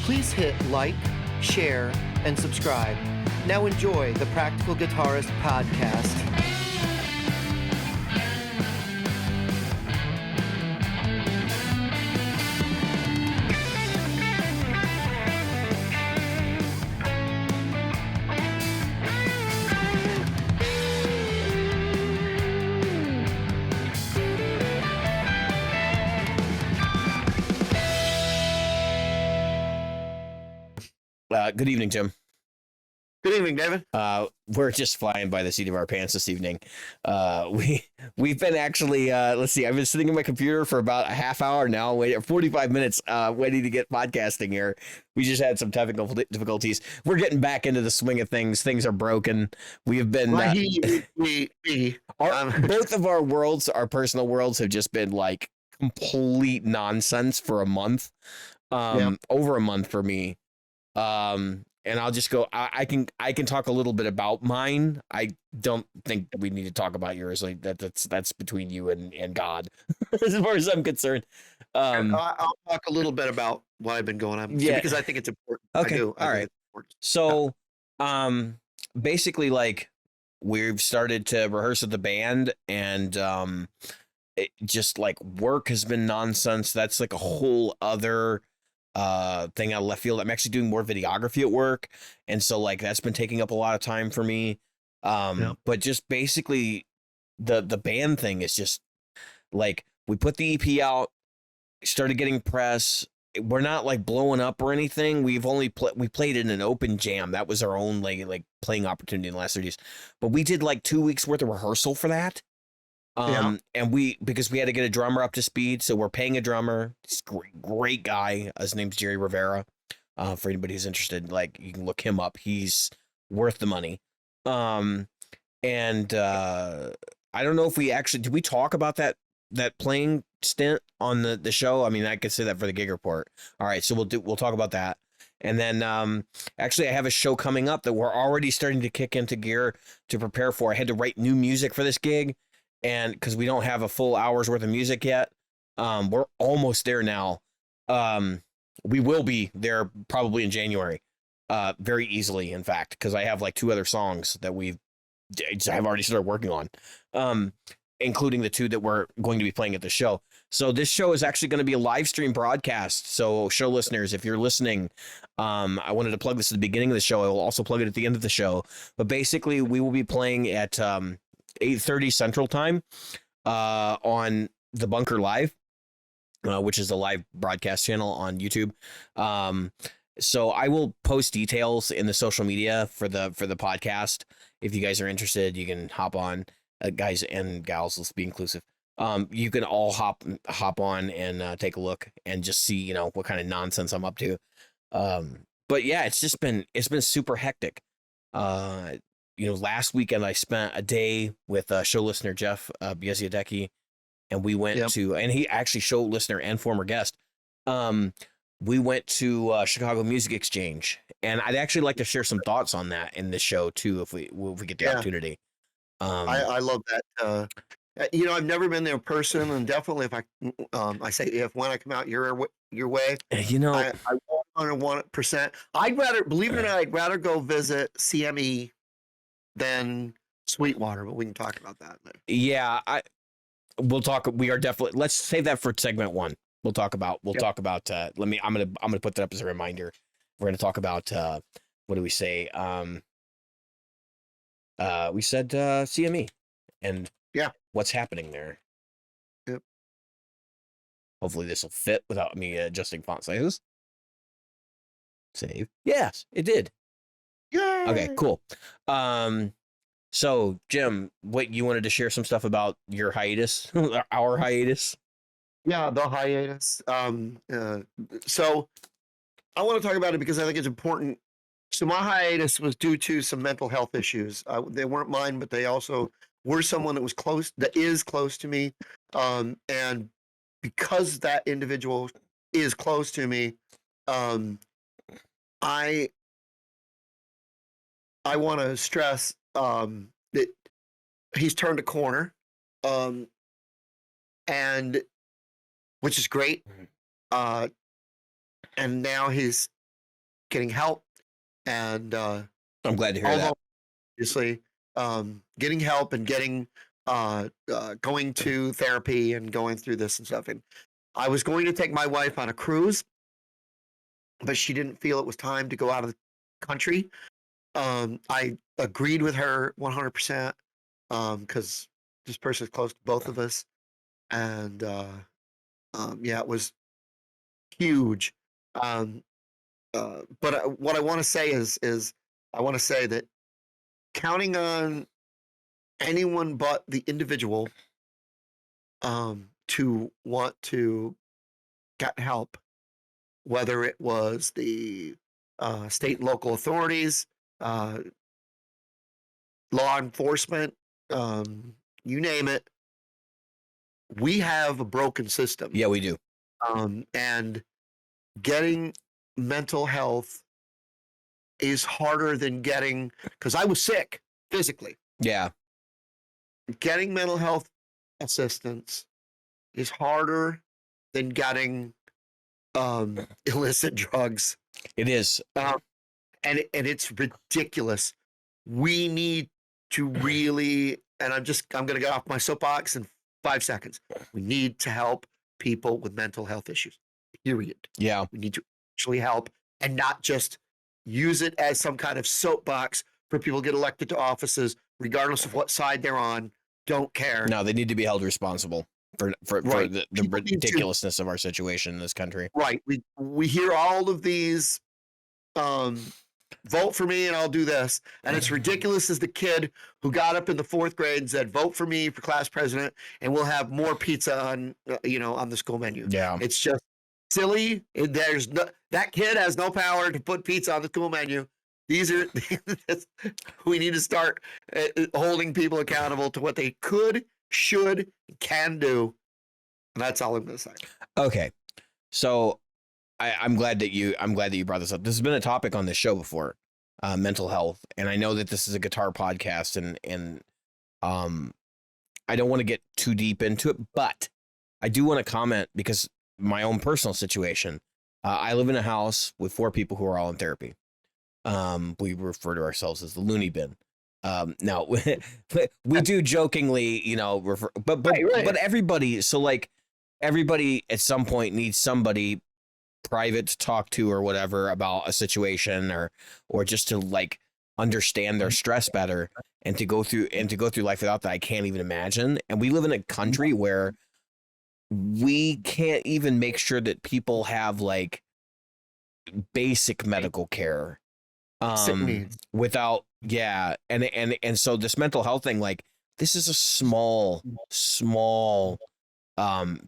Please hit like, share, and subscribe. Now enjoy the Practical Guitarist podcast. Good evening, Jim. Good evening, David. We're just flying by the seat of our pants this evening. We've been actually let's see. I've been sitting in my computer for about a half hour now, 45 minutes, waiting to get podcasting here. We just had some technical difficulties. We're getting back into the swing of things. Things are broken. We have been both of our worlds, our personal worlds, have just been like complete nonsense for a month. Over a month for me. And I'll just go, I can talk a little bit about mine. I don't think we need to talk about yours. Like that's between you and God, as far as I'm concerned. I'll talk a little bit about what I've been going on because I think it's important. Okay. All right. So, basically, like, we've started to rehearse with the band, and it just like work has been nonsense. That's like a whole other thing out of left field. I'm actually doing more videography at work, and so like that's been taking up a lot of time for me. But just basically the band thing is just like, we put the EP out, started getting press. We're not like blowing up or anything. We've only we played in an open jam. That was our own like playing opportunity in the last 30 days. But we did like 2 weeks worth of rehearsal for that. And because we had to get a drummer up to speed, so we're paying a drummer. He's a great guy. His name's Jerry Rivera. For anybody who's interested, like, you can look him up. He's worth the money. And I don't know if we actually did we talk about that playing stint on the show. I mean, I could say that for the gig report. All right, so we'll talk about that. And then actually, I have a show coming up that we're already starting to kick into gear to prepare for. I had to write new music for this gig. And because we don't have a full hour's worth of music yet, we're almost there now. We will be there probably in January, very easily, in fact, because I have like 2 other songs that I've already started working on, including the 2 that we're going to be playing at the show. So this show is actually going to be a live stream broadcast. So show listeners, if you're listening, I wanted to plug this at the beginning of the show. I will also plug it at the end of the show. But basically, we will be playing at 8:30 Central Time on the Bunker Live, which is a live broadcast channel on YouTube. So I will post details in the social media for the podcast. If you guys are interested, you can hop on. Guys and gals, let's be inclusive. You can all hop on and take a look and just see, what kind of nonsense I'm up to. But yeah, it's been super hectic. Last weekend I spent a day with show listener Jeff Biesiadecki, and we went to, and he actually show listener and former guest. We went to Chicago Music Exchange, and I'd actually like to share some thoughts on that in the show too, if we get the opportunity. I love that. I've never been there in person, and definitely if when I come out your way, I 101%. I'd rather, believe it or not, I'd rather go visit CME than Sweetwater, but we can talk about that later. Yeah, we'll talk. We are definitely, let's save that for segment 1. We'll talk about I'm gonna put that up as a reminder. We're gonna talk about what do we say? We said CME and what's happening there. Yep. Hopefully this will fit without me adjusting font sizes. Save. Yes, it did. Yay! Okay, cool. So Jim, you wanted to share some stuff about your hiatus, our hiatus? Yeah, the hiatus. So I want to talk about it because I think it's important. So my hiatus was due to some mental health issues. They weren't mine, but they also were someone that is close to me. And because that individual is close to me, I want to stress that he's turned a corner, and which is great. And now he's getting help, and I'm glad to hear that. obviously getting help and getting going to therapy and going through this and stuff. And I was going to take my wife on a cruise, but she didn't feel it was time to go out of the country. I agreed with her 100% because this person is close to both of us, and yeah, it was huge. But what I want to say is I want to say that counting on anyone but the individual to want to get help, whether it was the state and local authorities, law enforcement, you name it, we have a broken system. Yeah, we do. And getting mental health is harder than getting, because I was sick physically. Yeah. Getting mental health assistance is harder than getting illicit drugs. It is. And it's ridiculous. We need to really, and I'm going to get off my soapbox in 5 seconds. We need to help people with mental health issues, period. Yeah. We need to actually help and not just use it as some kind of soapbox for people to get elected to offices, regardless of what side they're on. Don't care. No, they need to be held responsible for Right. the People need to- ridiculousness of our situation in this country. Right. We hear all of these vote for me and I'll do this. And it's ridiculous as the kid who got up in the 4th grade and said, vote for me for class president and we'll have more pizza on, on the school menu. Yeah. It's just silly. There's no, that kid has no power to put pizza on the school menu. These are, we need to start holding people accountable to what they could, should, can do. And that's all I'm going to say. Okay. So I'm glad that you brought this up. This has been a topic on this show before, mental health. And I know that this is a guitar podcast and I don't want to get too deep into it, but I do want to comment because my own personal situation, I live in a house with 4 people who are all in therapy. We refer to ourselves as the loony bin. Now we do jokingly, refer, but Right. but everybody, so like everybody at some point needs somebody private to talk to or whatever about a situation or just to like understand their stress better and to go through life without that. I can't even imagine. And we live in a country where we can't even make sure that people have like basic medical care Sick needs. without and so this mental health thing, like this is a small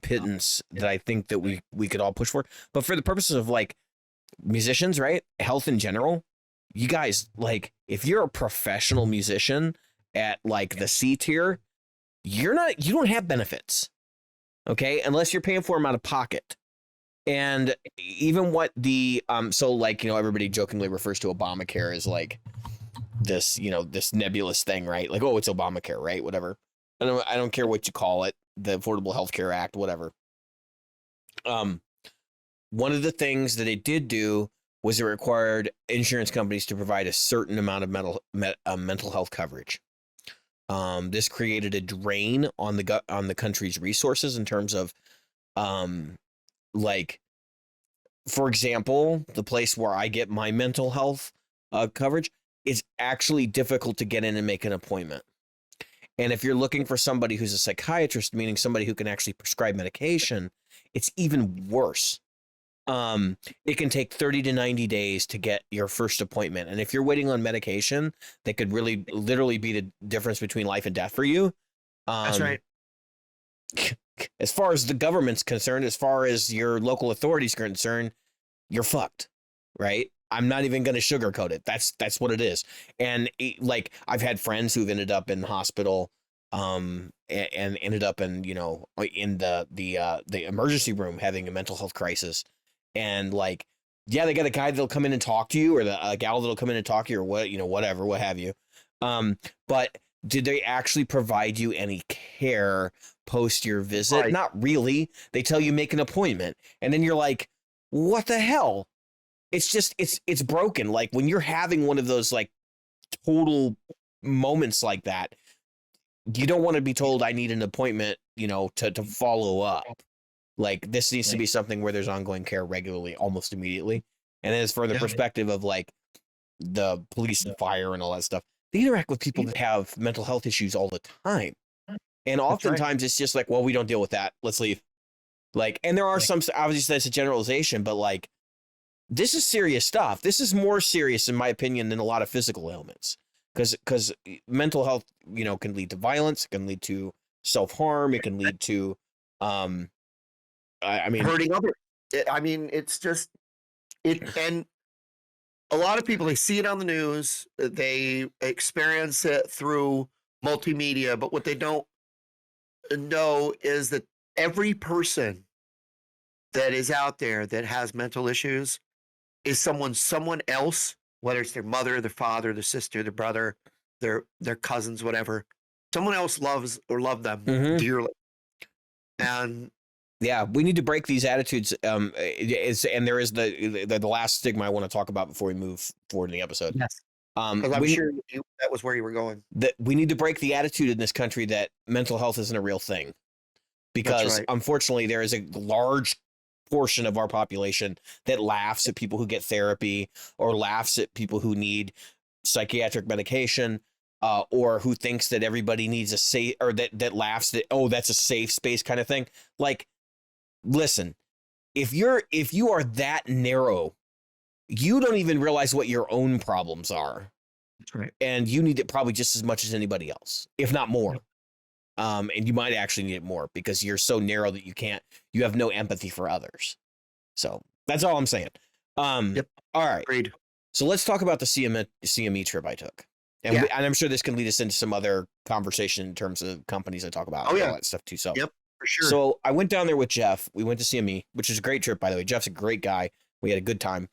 pittance that I think that we could all push for. But for the purposes of like musicians, right? Health in general, you guys, like if you're a professional musician at like the C tier, you don't have benefits. Okay? Unless you're paying for them out of pocket. And even what the so like, everybody jokingly refers to Obamacare as like this, this nebulous thing, right? Like, oh, it's Obamacare, right? Whatever. I don't care what you call it, the Affordable Health Care Act, whatever. One of the things that it did do was it required insurance companies to provide a certain amount of mental health coverage. This created a drain on the country's resources in terms of like, for example, the place where I get my mental health coverage is actually difficult to get in and make an appointment. And if you're looking for somebody who's a psychiatrist, meaning somebody who can actually prescribe medication, it's even worse. It can take 30 to 90 days to get your first appointment. And if you're waiting on medication, that could really literally be the difference between life and death for you. That's right. As far as the government's concerned, as far as your local authorities are concerned, you're fucked, right? I'm not even going to sugarcoat it. That's what it is. And like I've had friends who've ended up in hospital, and ended up in in the emergency room having a mental health crisis, and like they got a guy that'll come in and talk to you, or a gal that'll come in and talk to you, or whatever, what have you. But did they actually provide you any care post your visit? Right. Not really. They tell you make an appointment, and then you're like, what the hell? it's just it's broken. Like when you're having one of those like total moments like that, you don't want to be told I need an appointment, you know, to follow up. Like this needs to be something where there's ongoing care regularly, almost immediately. And then as for the perspective of like the police and fire and all that stuff, they interact with people that have mental health issues all the time. And oftentimes it's just like, well, we don't deal with that. Let's leave. Like, and there are some, obviously that's a generalization, but like, this is serious stuff. This is more serious, in my opinion, than a lot of physical ailments. Because mental health, you know, can lead to violence, it can lead to self-harm, it can lead to, I mean, hurting others. I mean, it's just, and a lot of people, they see it on the news, they experience it through multimedia, but what they don't know is that every person that is out there that has mental issues is someone else, whether it's their mother, their father, their sister, their brother, their cousins, whatever. Someone else loves or loved them dearly. And yeah, we need to break these attitudes. And there is the last stigma I want to talk about before we move forward in the episode. Yes. Because I'm sure that was where you were going. That we need to break the attitude in this country that mental health isn't a real thing. Because unfortunately, there is a large portion of our population that laughs at people who get therapy or laughs at people who need psychiatric medication, or who thinks that everybody needs a safe, or that laughs that, oh, that's a safe space kind of thing. Like, listen, if you are that narrow, you don't even realize what your own problems are. That's right. And you need it probably just as much as anybody else, if not more. And you might actually need it more because you're so narrow that you have no empathy for others. So that's all I'm saying. All right. Agreed. So let's talk about the CME trip I took. And, and I'm sure this can lead us into some other conversation in terms of companies I talk about. All that stuff too. So, for sure. So I went down there with Jeff. We went to CME, which is a great trip, by the way. Jeff's a great guy. We had a good time.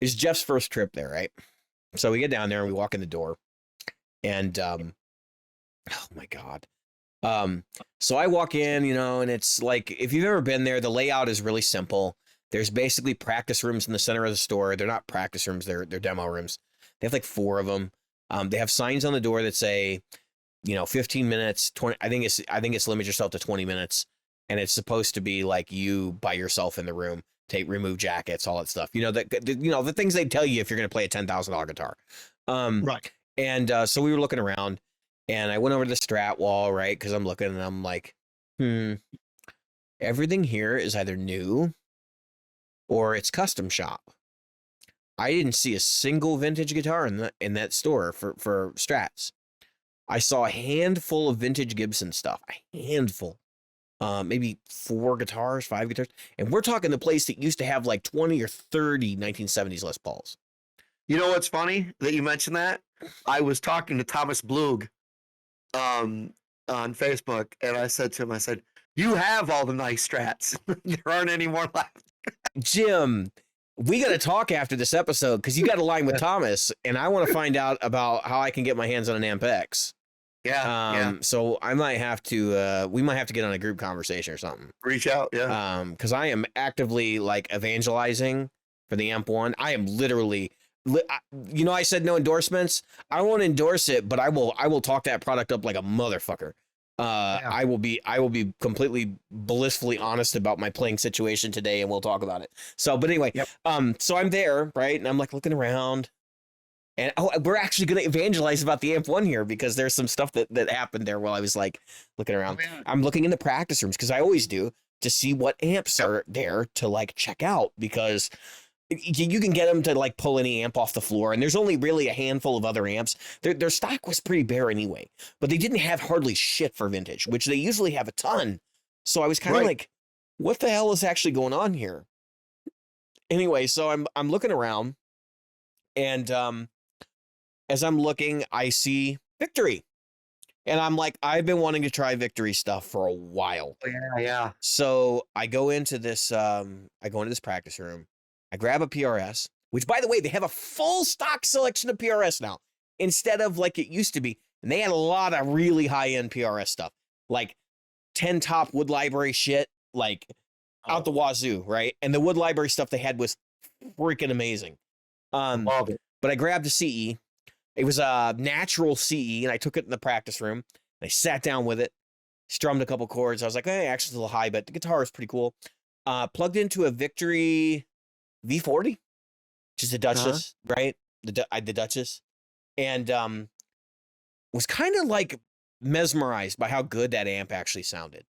It's Jeff's first trip there, right? So we get down there and we walk in the door, and oh my God. So I walk in, you know, and it's like, if you've ever been there, the layout is really simple. There's basically practice rooms in the center of the store. They're not practice rooms, they're demo rooms. They have like 4 of them. They have signs on the door that say, you know, 15 minutes, 20. I think it's limit yourself to 20 minutes. And it's supposed to be like you by yourself in the room, remove jackets, all that stuff. You know, the things they tell you if you're going to play a $10,000 guitar. Right. And so we were looking around, and I went over to the Strat wall, right? Because I'm looking and I'm like, everything here is either new or it's custom shop. I didn't see a single vintage guitar in that store for Strats. I saw a handful of vintage Gibson stuff, a handful. Maybe 4 guitars, 5 guitars. And we're talking the place that used to have like 20 or 30 1970s Les Pauls. You know what's funny that you mentioned that? I was talking to Thomas Blug on Facebook, and I said to him, you have all the nice Strats. There aren't any more left. Jim, we got to talk after this episode because you got a line with Thomas, and I want to find out about how I can get my hands on an Amp X. So I might have to, we might have to get on a group conversation or something. Reach out, because I am actively like evangelizing for the Amp One. I am literally, you know, I said no endorsements. I won't endorse it, but I will talk that product up like a motherfucker. I will be completely blissfully honest about my playing situation today, and we'll talk about it. So, but anyway, so I'm there, right, and I'm like looking around. And we're actually going to evangelize about the Amp One here because there's some stuff that happened there while I was like looking around. I'm looking in the practice rooms because I always do to see what amps are there to like check out, because you can get them to like pull any amp off the floor. And there's only really a handful of other amps. Their stock was pretty bare anyway, but they didn't have hardly shit for vintage, which they usually have a ton. So I was kind of like, what the hell is actually going on here? Anyway, so I'm looking around, and as I'm looking, I see Victory. And I'm like, I've been wanting to try Victory stuff for a while. Yeah. So I go into this practice room. I grab a PRS, which, by the way, they have a full stock selection of PRS now instead of like it used to be. And they had a lot of really high-end PRS stuff, like 10 top Wood Library shit, like out the wazoo, right? And the Wood Library stuff they had was freaking amazing. Love it. But I grabbed a CE. It was a natural CE, and I took it in the practice room. And I sat down with it, strummed a couple chords. I was like, hey, actually, it's a little high, but the guitar is pretty cool. Plugged into a Victory V40, which is the Duchess, right? The Duchess. And was kind of like mesmerized by how good that amp actually sounded.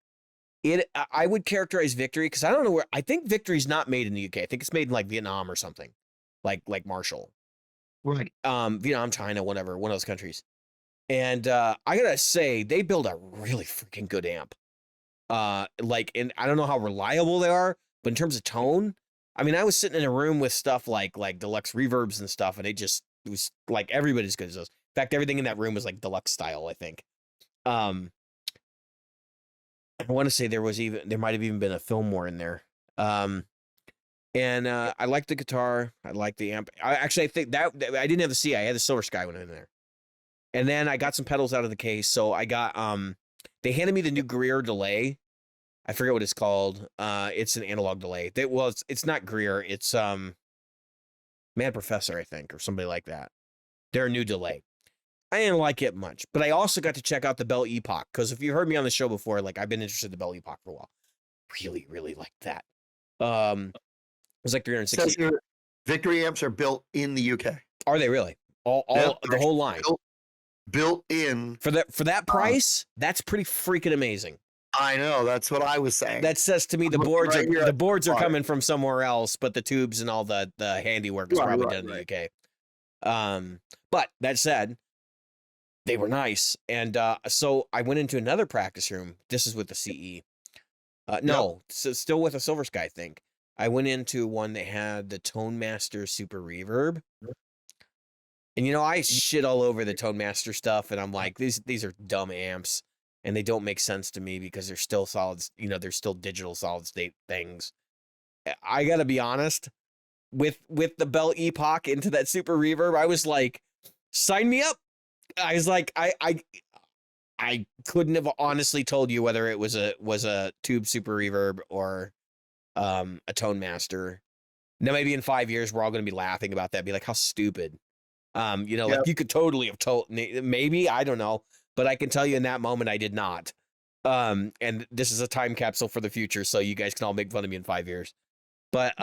I would characterize Victory, because I don't know where, I think Victory's not made in the UK. I think it's made in like Vietnam or something, like Marshall. Right. Vietnam, China, whatever, one of those countries. And I gotta say, they build a really freaking good amp. And I don't know how reliable they are, but in terms of tone, I mean, I was sitting in a room with stuff like deluxe reverbs and stuff, and it was like everybody's good as those. In fact, everything in that room was like deluxe style, I think. I want to say there might have even been a Fillmore in there. And I liked the guitar. I liked the amp. I think that I didn't have the C. I had the Silver Sky one in there. And then I got some pedals out of the case. So I got they handed me the new Greer delay. I forget what it's called. It's an analog delay. It's not Greer. It's Mad Professor, I think, or somebody like that. Their new delay. I didn't like it much, but I also got to check out the Bell Epoch, because if you heard me on the show before, like I've been interested in the Bell Epoch for a while. Really, really liked that. It was like 360. So your Victory amps are built in the UK. Are they really? All the whole line. Built in For that price, that's pretty freaking amazing. I know, that's what I was saying. That says to me the boards are coming from somewhere else, but the tubes and all the handiwork is probably done in the UK. But that said, they were nice. And so I went into another practice room. This is with the CE. Still with a Silver Sky, I think. I went into one that had the Tone Master Super Reverb. And I shit all over the Tone Master stuff, and I'm like, these are dumb amps, and they don't make sense to me because they're still solid, they're still digital solid state things. I gotta be honest, with the Bell Epoch into that Super Reverb, I was like, sign me up. I was like, I couldn't have honestly told you whether it was a Tube Super Reverb or a Tone Master. Now maybe in 5 years we're all gonna be laughing about that, be like, how stupid. Like you could totally have told, maybe, I don't know, but I can tell you in that moment I did not. And this is a time capsule for the future, so you guys can all make fun of me in 5 years. But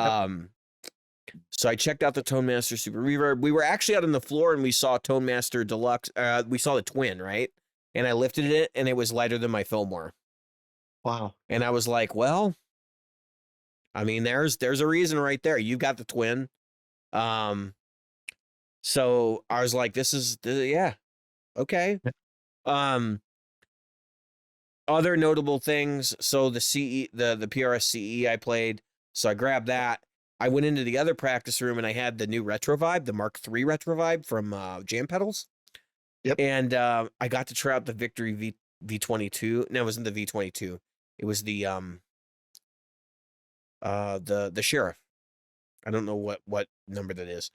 so I checked out the Tone Master Super Reverb. We were actually out on the floor and we saw Tone Master Deluxe. We saw the Twin, right? And I lifted it and it was lighter than my Fillmore. Wow. And I was like, well, I mean, there's a reason right there. You got the Twin. So I was like, yeah, okay. Other notable things. So the CE, the PRS CE I played. So I grabbed that. I went into the other practice room and I had the new Retro Vibe, the Mark III Retro Vibe from Jam Pedals. Yep. And I got to try out the Victory V22. No, it wasn't the V22. It was the Sheriff. I don't know what number that is.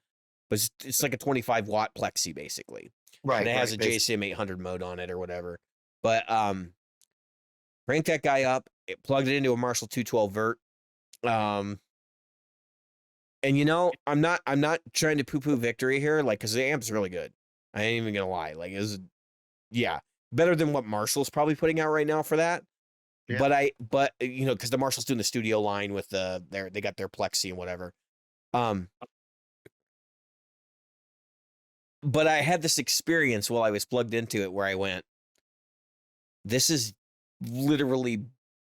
But it's like a 25 watt plexi basically. Right. And it has a JCM 800 mode on it or whatever. But cranked that guy up, it plugged it into a Marshall 212 Vert. And I'm not trying to poo-poo Victory here, like, because the amp's really good. I ain't even gonna lie. Like, better than what Marshall's probably putting out right now for that. Yeah. But because the Marshall's doing the studio line with they got their plexi and whatever. But I had this experience while I was plugged into it where I went, this is literally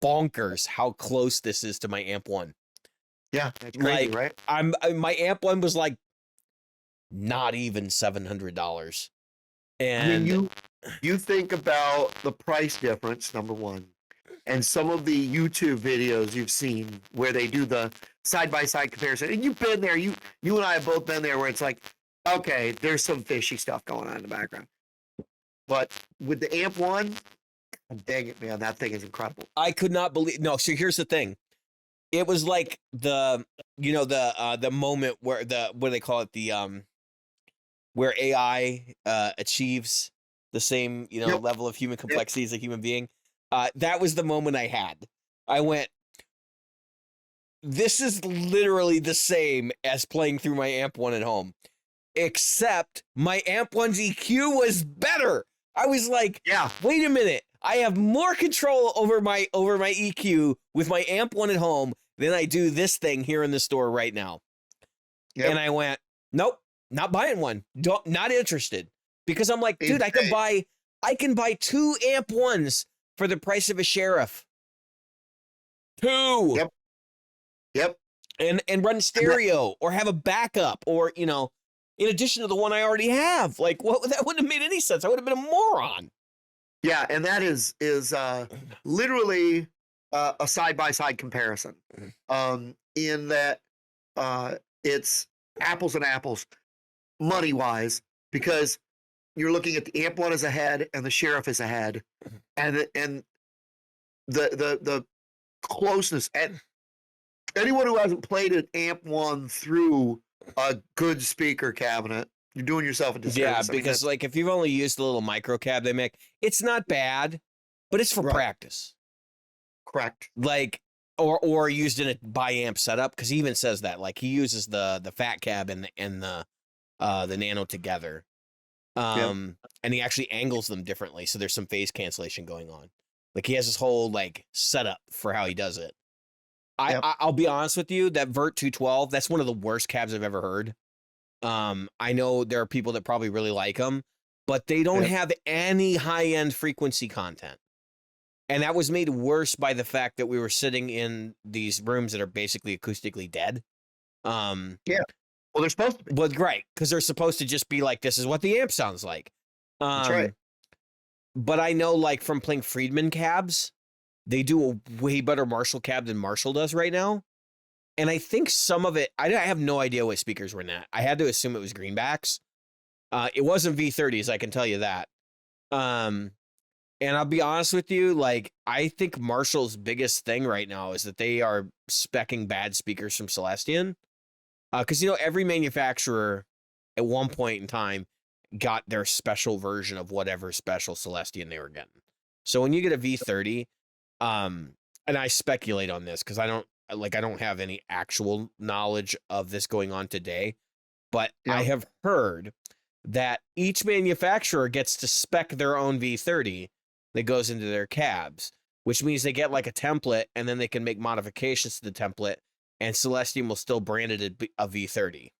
bonkers how close this is to my Amp 1. Yeah, that's crazy, right? My Amp 1 was like not even $700. And I mean, you think about the price difference, number one, and some of the YouTube videos you've seen where they do the side-by-side comparison. And you've been there, you and I have both been there, where it's like, okay, there's some fishy stuff going on in the background. But with the Amp 1, dang it, man, that thing is incredible. I could not believe. No, so here's the thing. It was like the moment where what do they call it? Where AI achieves the same, level of human complexity as a human being. That was the moment I had. I went, this is literally the same as playing through my Amp 1 at home, except my Amp 1's EQ was better. I was like, Yeah. wait a minute. I have more control over my EQ with my Amp 1 at home than I do this thing here in the store right now. Yep. And I went, nope, not buying one. Not interested. Because I'm like, dude, I can buy 2 Amp 1s for the price of a Sheriff. 2. Yep. And run stereo or have a backup or, you know, in addition to the one I already have. Like, that wouldn't have made any sense. I would have been a moron. Yeah, and that is literally a side-by-side comparison. In that it's apples and apples money-wise, because you're looking at the Amp 1 is ahead and the Sheriff is ahead, and the closeness. And anyone who hasn't played an Amp 1 through a good speaker cabinet, you're doing yourself a disservice. Yeah, I mean, because like if you've only used the little micro cab they make, it's not bad, but it's for Right. practice. correct. Like or used in a bi-amp setup, because he even says that. Like he uses the fat cab and the nano together. And he actually angles them differently, so there's some phase cancellation going on. Like he has this whole like setup for how he does it. I'll be honest with you, that Vert 212, that's one of the worst cabs I've ever heard. I know there are people that probably really like them, but they don't have any high-end frequency content. And that was made worse by the fact that we were sitting in these rooms that are basically acoustically dead. Well, they're supposed to be. But right, because they're supposed to just be like, this is what the amp sounds like. That's right. But I know, like, from playing Friedman cabs, they do a way better Marshall cab than Marshall does right now. And I think some of it, I have no idea what speakers were in that. I had to assume it was greenbacks. It wasn't V30s, I can tell you that. And I'll be honest with you, like, I think Marshall's biggest thing right now is that they are speccing bad speakers from Celestion. Because, you know, every manufacturer at one point in time got their special version of whatever special Celestion they were getting. So when you get a V30, and I speculate on this because I don't have any actual knowledge of this going on today, but I have heard that each manufacturer gets to spec their own V30 that goes into their cabs, which means they get like a template and then they can make modifications to the template, and Celestion will still brand it a V30.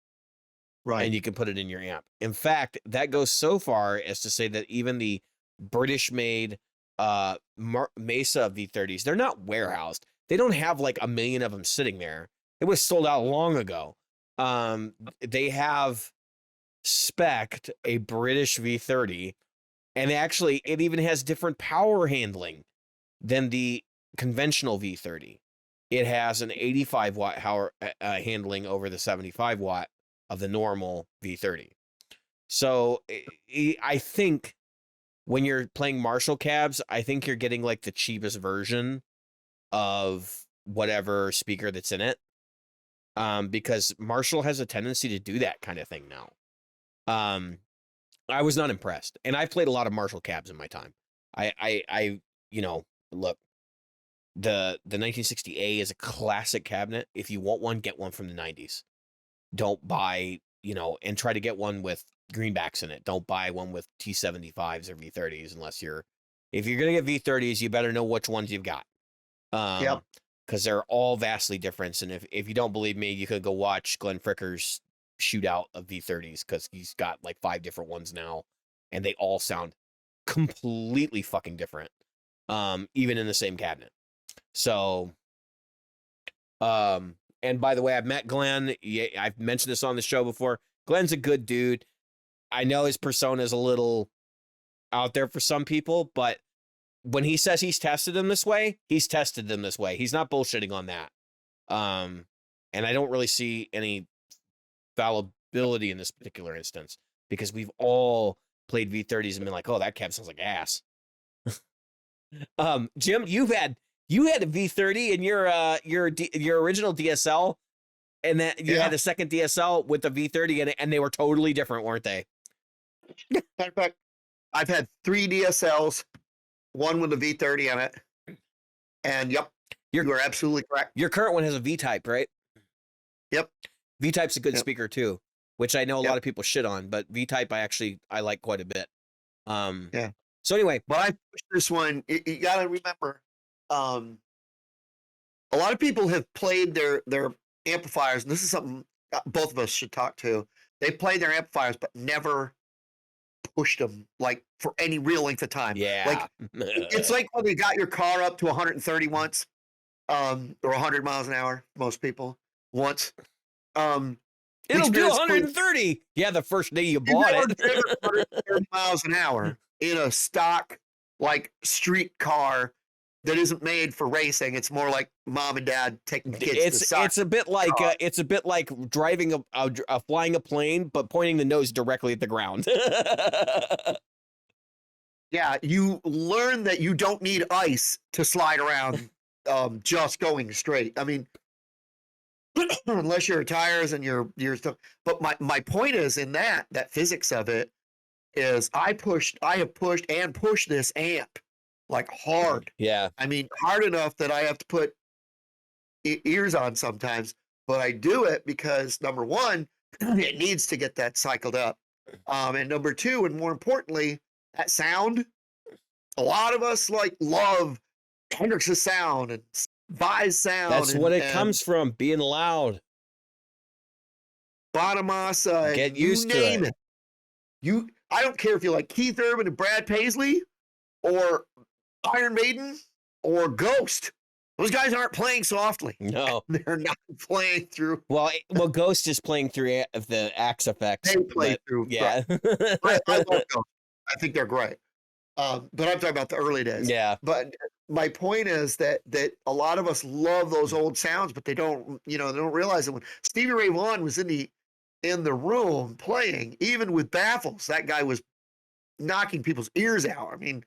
Right. And you can put it in your amp. In fact, that goes so far as to say that even the British-made Mesa V30s, they're not warehoused. They don't have like 1 million of them sitting there. It was sold out long ago. They have spec'd a British V30, and actually it even has different power handling than the conventional V30. It has an 85 watt power handling over the 75 watt of the normal V30. So I think when you're playing Marshall cabs, I think you're getting like the cheapest version of whatever speaker that's in it. Because Marshall has a tendency to do that kind of thing now. I was not impressed. And I've played a lot of Marshall cabs in my time. I you know, look, the 1960A is a classic cabinet. If you want one, get one from the 90s. Don't buy, you know, and try to get one with greenbacks in it. Don't buy one with T75s or V30s if you're going to get V30s, you better know which ones you've got. Because they're all vastly different. And if you don't believe me, you could go watch Glenn Fricker's shootout of V30s, because he's got like 5 different ones now, and they all sound completely fucking different, even in the same cabinet. So, and by the way, I've met Glenn. Yeah, I've mentioned this on the show before. Glenn's a good dude. I know his persona is a little out there for some people, but when he says he's tested them this way, he's tested them this way. He's not bullshitting on that. And I don't really see any fallibility in this particular instance, because we've all played V30s and been like, oh, that cab sounds like ass. Jim, you had a V30 in your original DSL, and that you had a second DSL with the V30 and they were totally different, weren't they? Matter of fact, I've had 3 DSLs, one with a V30 on it, and You are absolutely correct. Your current one has a V-type, right? Yep. V-type's a good Yep. speaker too, which I know a Yep. lot of people shit on, but V-type I like quite a bit. Yeah. So anyway, But I pushed this one. You got to remember, a lot of people have played their amplifiers, and this is something both of us should talk to. They played their amplifiers, but never pushed them like for any real length of time. yeah. Like it's like when you got your car up to 130 once, or 100 miles an hour. Most people once. It'll do experience 130. Yeah, the first day you You've bought never it. driven 130 miles an hour in a stock like street car that isn't made for racing. It's more like mom and dad taking kids to soccer. It's a bit like driving flying a plane, but pointing the nose directly at the ground. Yeah, you learn that you don't need ice to slide around just going straight. I mean, unless your tires and your stuff. But my point is in that physics of it is I have pushed this amp like hard. Yeah. I mean, hard enough that I have to put ears on sometimes, but I do it because number one, it needs to get that cycled up. And number two, and more importantly, that sound, a lot of us like love Hendrix's sound and Vi's sound. That's what it comes from, being loud. Bonamassa. Get used to name it. I don't care if you like Keith Urban and Brad Paisley or Iron Maiden or Ghost. Those guys aren't playing softly. No. They're not playing through. Well, Ghost is playing through the Axe effects. They play through. Yeah. I love Ghost. I think they're great. But I'm talking about the early days. Yeah. But my point is that a lot of us love those old sounds, but they don't realize it. When Stevie Ray Vaughan was in the room playing, even with baffles, that guy was knocking people's ears out. I mean,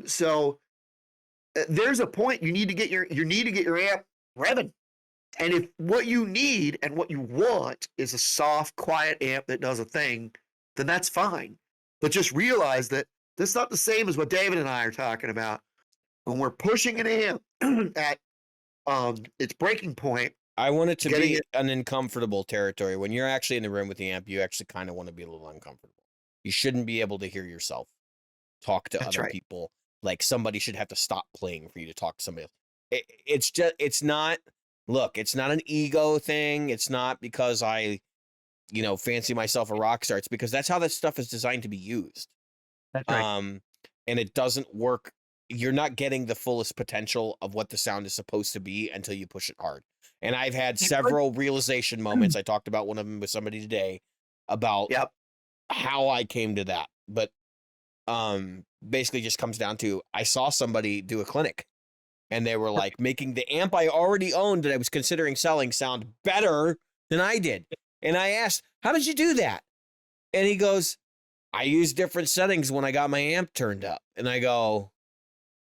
so there's a point you need to get your amp revving. And if what you need and what you want is a soft, quiet amp that does a thing, then that's fine. But just realize that that's not the same as what David and I are talking about. When we're pushing an amp at its breaking point, I want it to be an uncomfortable territory. When you're actually in the room with the amp, you actually kind of want to be a little uncomfortable. You shouldn't be able to hear yourself talk to other people. Like somebody should have to stop playing for you to talk to somebody else. It's not an ego thing. It's not because I, fancy myself a rock star. It's because that's how that stuff is designed to be used. That's right. And it doesn't work. You're not getting the fullest potential of what the sound is supposed to be until you push it hard. And I've had several realization moments. I talked about one of them with somebody today about how I came to that. But basically just comes down to, I saw somebody do a clinic and they were like making the amp I already owned that I was considering selling sound better than I did. And I asked, how did you do that? And he goes, I used different settings when I got my amp turned up. And I go,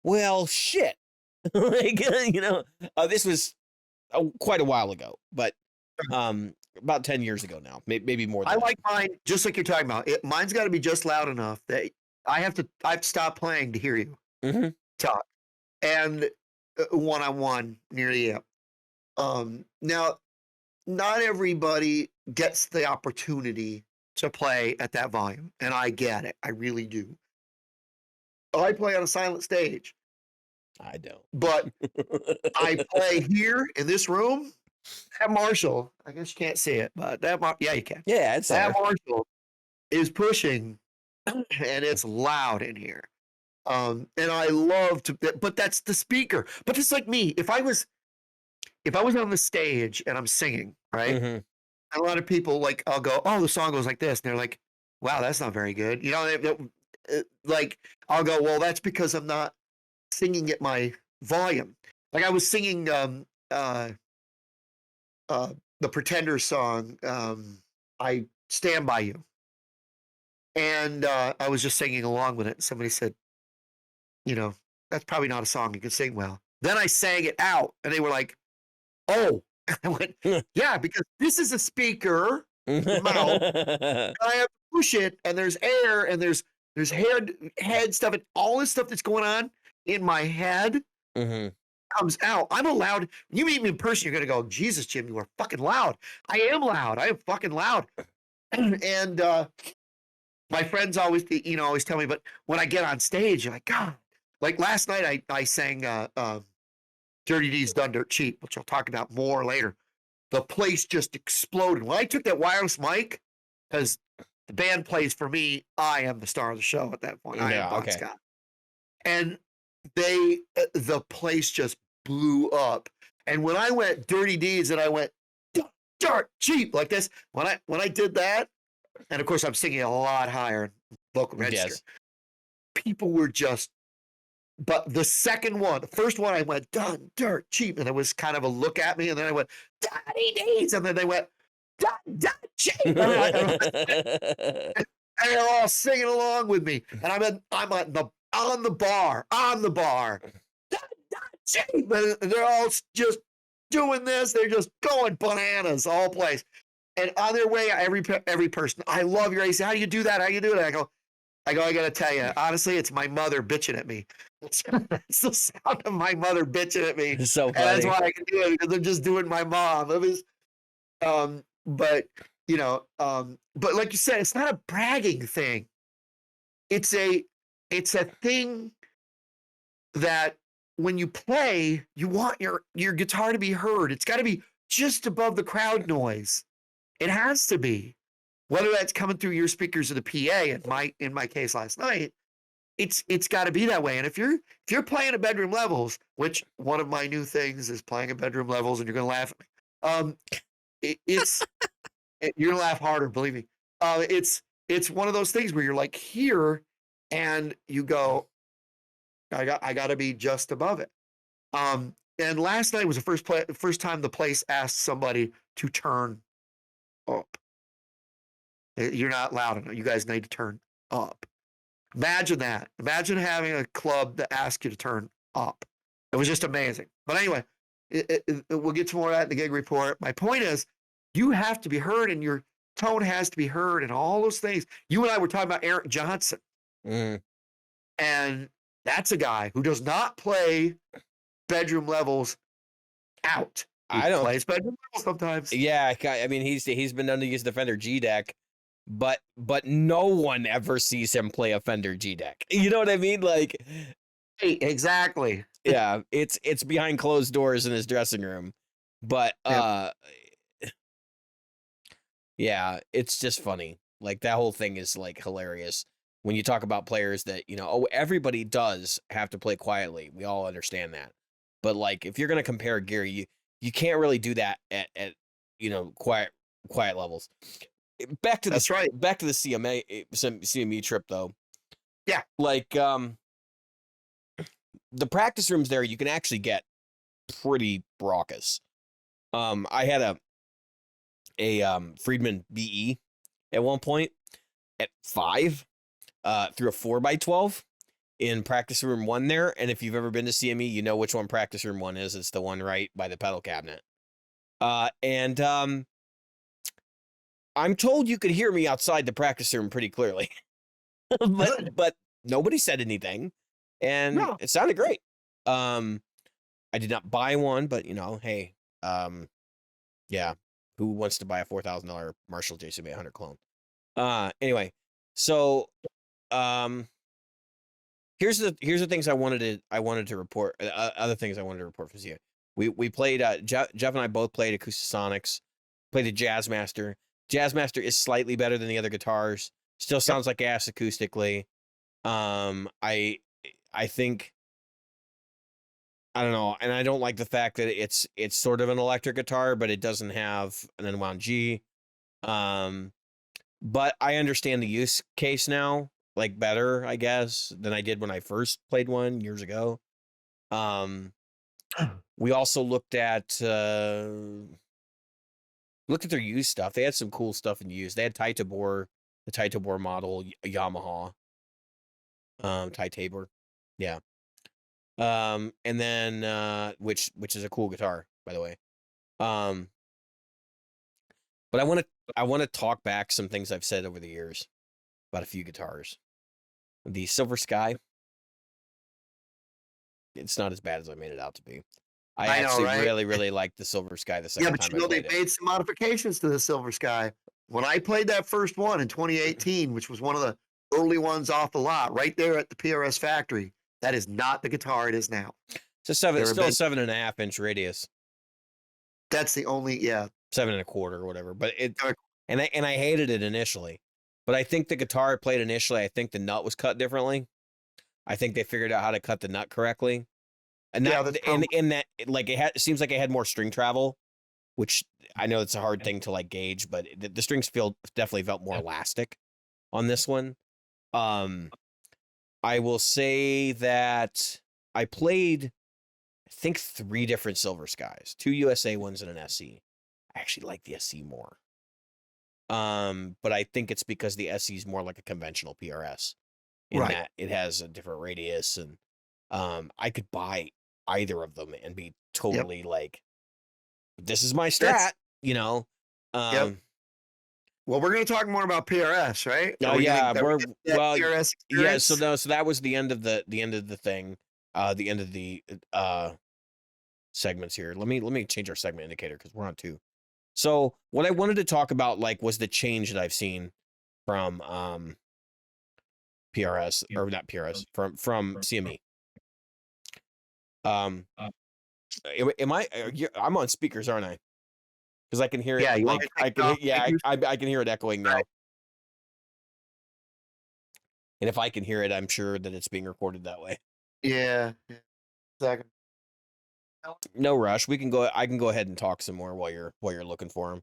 well, shit. Like, this was quite a while ago, but about 10 years ago now, maybe more than I that. like mine, just like you're talking about. Mine's got to be just loud enough that I have to stop playing to hear you talk. And one-on-one near the amp. Now, not everybody gets the opportunity to play at that volume, and I get it. I really do. I play on a silent stage. I don't. But I play here in this room. That Marshall, I guess you can't see it, but yeah, you can. Yeah, it's that Marshall is pushing, and it's loud in here. And I love to, but that's the speaker. But it's like me. If I was on the stage and I'm singing, right? Mm-hmm. A lot of people I'll go, oh, the song goes like this, and they're like, wow, that's not very good. I'll go, well, that's because I'm not singing at my volume. Like I was singing the Pretenders song, I Stand By You. And I was just singing along with it. Somebody said, that's probably not a song you can sing well. Then I sang it out and they were like, oh. I went, yeah, because this is a speaker mouth. I have to push it and there's air and there's head stuff and all this stuff that's going on in my head. Mm-hmm. comes out, I'm allowed. You meet me in person, you're gonna go, Jesus, Jim, you are fucking loud. I am loud. I am fucking loud. And my friends always, always tell me, but when I get on stage, you're like, God, like last night I sang Dirty D's Done Dirt Cheap, which I'll talk about more later. The place just exploded. When I took that wireless mic, because the band plays for me, I am the star of the show at that point. I am Bon Scott. And the place just blew up. And when I went Dirty D's and I went dirt cheap like this, when I did that, and of course I'm singing a lot higher in vocal register, people were just. But the second one, the first one, I went done dirt cheap, and it was kind of a look at me, and then I went Dirty D's, and then they went done cheap, and they're all singing along with me, and I'm on the bar, done cheap, and they're all just doing this. They're just going bananas, all place, and on their way, every person, I love your AC. How do you do that? How do you do it? I go, I got to tell you, honestly, it's my mother bitching at me. It's the sound of my mother bitching at me. It's so funny. And that's why I can do it, because I'm just doing my mom. It was, but like you said, it's not a bragging thing. It's a thing that when you play, you want your guitar to be heard. It's got to be just above the crowd noise. It has to be. Whether that's coming through your speakers or the PA, in my case last night, it's got to be that way. And if you're playing at bedroom levels, which one of my new things is playing at bedroom levels, and you're gonna laugh at me, you're gonna laugh harder, believe me. It's one of those things where you're like here, and you go, I got to be just above it. And last night was the first time the place asked somebody to turn up. You're not loud enough. You guys need to turn up. Imagine that. Imagine having a club that asks you to turn up. It was just amazing. But anyway, we'll get to more of that in the gig report. My point is, you have to be heard, and your tone has to be heard, and all those things. You and I were talking about Eric Johnson. And that's a guy who does not play bedroom levels out. He plays bedroom levels sometimes. Yeah, I mean, he's been known to use the Fender G deck, but no one ever sees him play a Fender G deck. You know what I mean? Like, hey, exactly. Yeah, it's behind closed doors in his dressing room, but yeah, it's just funny. Like, that whole thing is like hilarious when you talk about players that, everybody does have to play quietly. We all understand that, but like, if you're gonna compare Gary, you can't really do that at quiet levels. Back to That's right. Back to the CME trip though. Yeah. Like the practice rooms there, you can actually get pretty raucous. I had a Friedman BE at one point at 5 through a 4x12 in practice room 1 there, and if you've ever been to CME, you know which one practice room 1 is. It's the one right by the pedal cabinet. And I'm told you could hear me outside the practice room pretty clearly. but nobody said anything, and it sounded great. I did not buy one, but hey, yeah, who wants to buy a $4,000 Marshall JCB 800 clone? Anyway, so here's the things I wanted to report. Other things I wanted to report for you. We played. Jeff and I both played Acoustasonics. Played a Jazzmaster. Jazzmaster is slightly better than the other guitars. Still sounds like ass acoustically. I think, I don't know, and I don't like the fact that it's sort of an electric guitar, but it doesn't have an unwound G. But I understand the use case now, like, better, I guess, than I did when I first played one years ago. We also looked at their used stuff. They had some cool stuff in use. They had the Titobor model Yamaha. Titobor. Yeah. And then which is a cool guitar, by the way. But I want to talk back some things I've said over the years about a few guitars. The Silver Sky. It's not as bad as I made it out to be. I I know, actually right? really, really liked the Silver Sky the Yeah, second but time you I know, they played it. made some modifications to the Silver Sky. When I played that first one in 2018, which was one of the early ones off the lot, right there at the PRS factory, that is not the guitar it is now. It's There have still a been 7.5-inch radius, that's the only 7.25 or whatever. But it Uh, and I hated it initially, but I think the guitar I played initially, I think the nut was cut differently. I think they figured out how to cut the nut correctly, and Yeah, that that's and probably in that like it seems like it had more string travel, which I know it's a hard thing to like gauge, but the strings definitely felt more elastic on this one. I will say that I played, I think, 3 different Silver Skies, 2 USA ones and an SE. I actually like the SE more. But I think it's because the SE is more like a conventional PRS in right. that it has a different radius, and I could buy either of them and be totally like, this is my That's strat, you know. yep. Well, we're going to talk more about PRS, right? Oh yeah, Are we we're getting to that well, PRS yeah. experience? So that was the end of the thing, the end of the segments here. Let me change our segment indicator because we're on 2. So what I wanted to talk about like was the change that I've seen from PRS, or not PRS, from CME. Am I? I'm on speakers, aren't I? Because I can hear it. Yeah, you want Like me to take I it can hear. off Yeah, speakers? I can hear it echoing All now. right. And if I can hear it, I'm sure that it's being recorded that way. Yeah. Second. No rush. We can go. I can go ahead and talk some more while you're looking for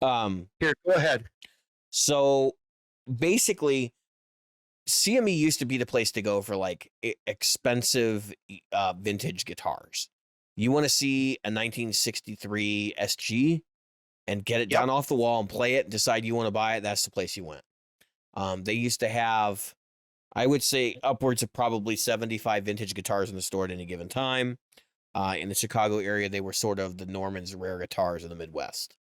them. Here, go ahead. So basically, CME used to be the place to go for like expensive vintage guitars. You want to see a 1963 SG and get it Yep. down off the wall and play it and decide you want to buy it, that's the place you went. They used to have, I would say, upwards of probably 75 vintage guitars in the store at any given time. In the Chicago area, they were sort of the Norman's rare guitars in the Midwest.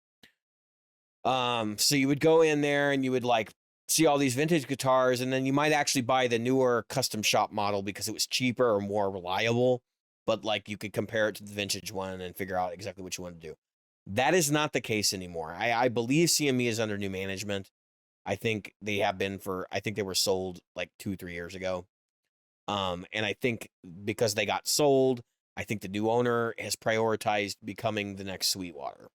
So you would go in there and you would like see all these vintage guitars, and then you might actually buy the newer custom shop model because it was cheaper or more reliable, but like you could compare it to the vintage one and figure out exactly what you want to do. That is not the case anymore. I believe CME is under new management. I think they have been I think they were sold like 2-3 years ago. And I think because they got sold, I think the new owner has prioritized becoming the next Sweetwater.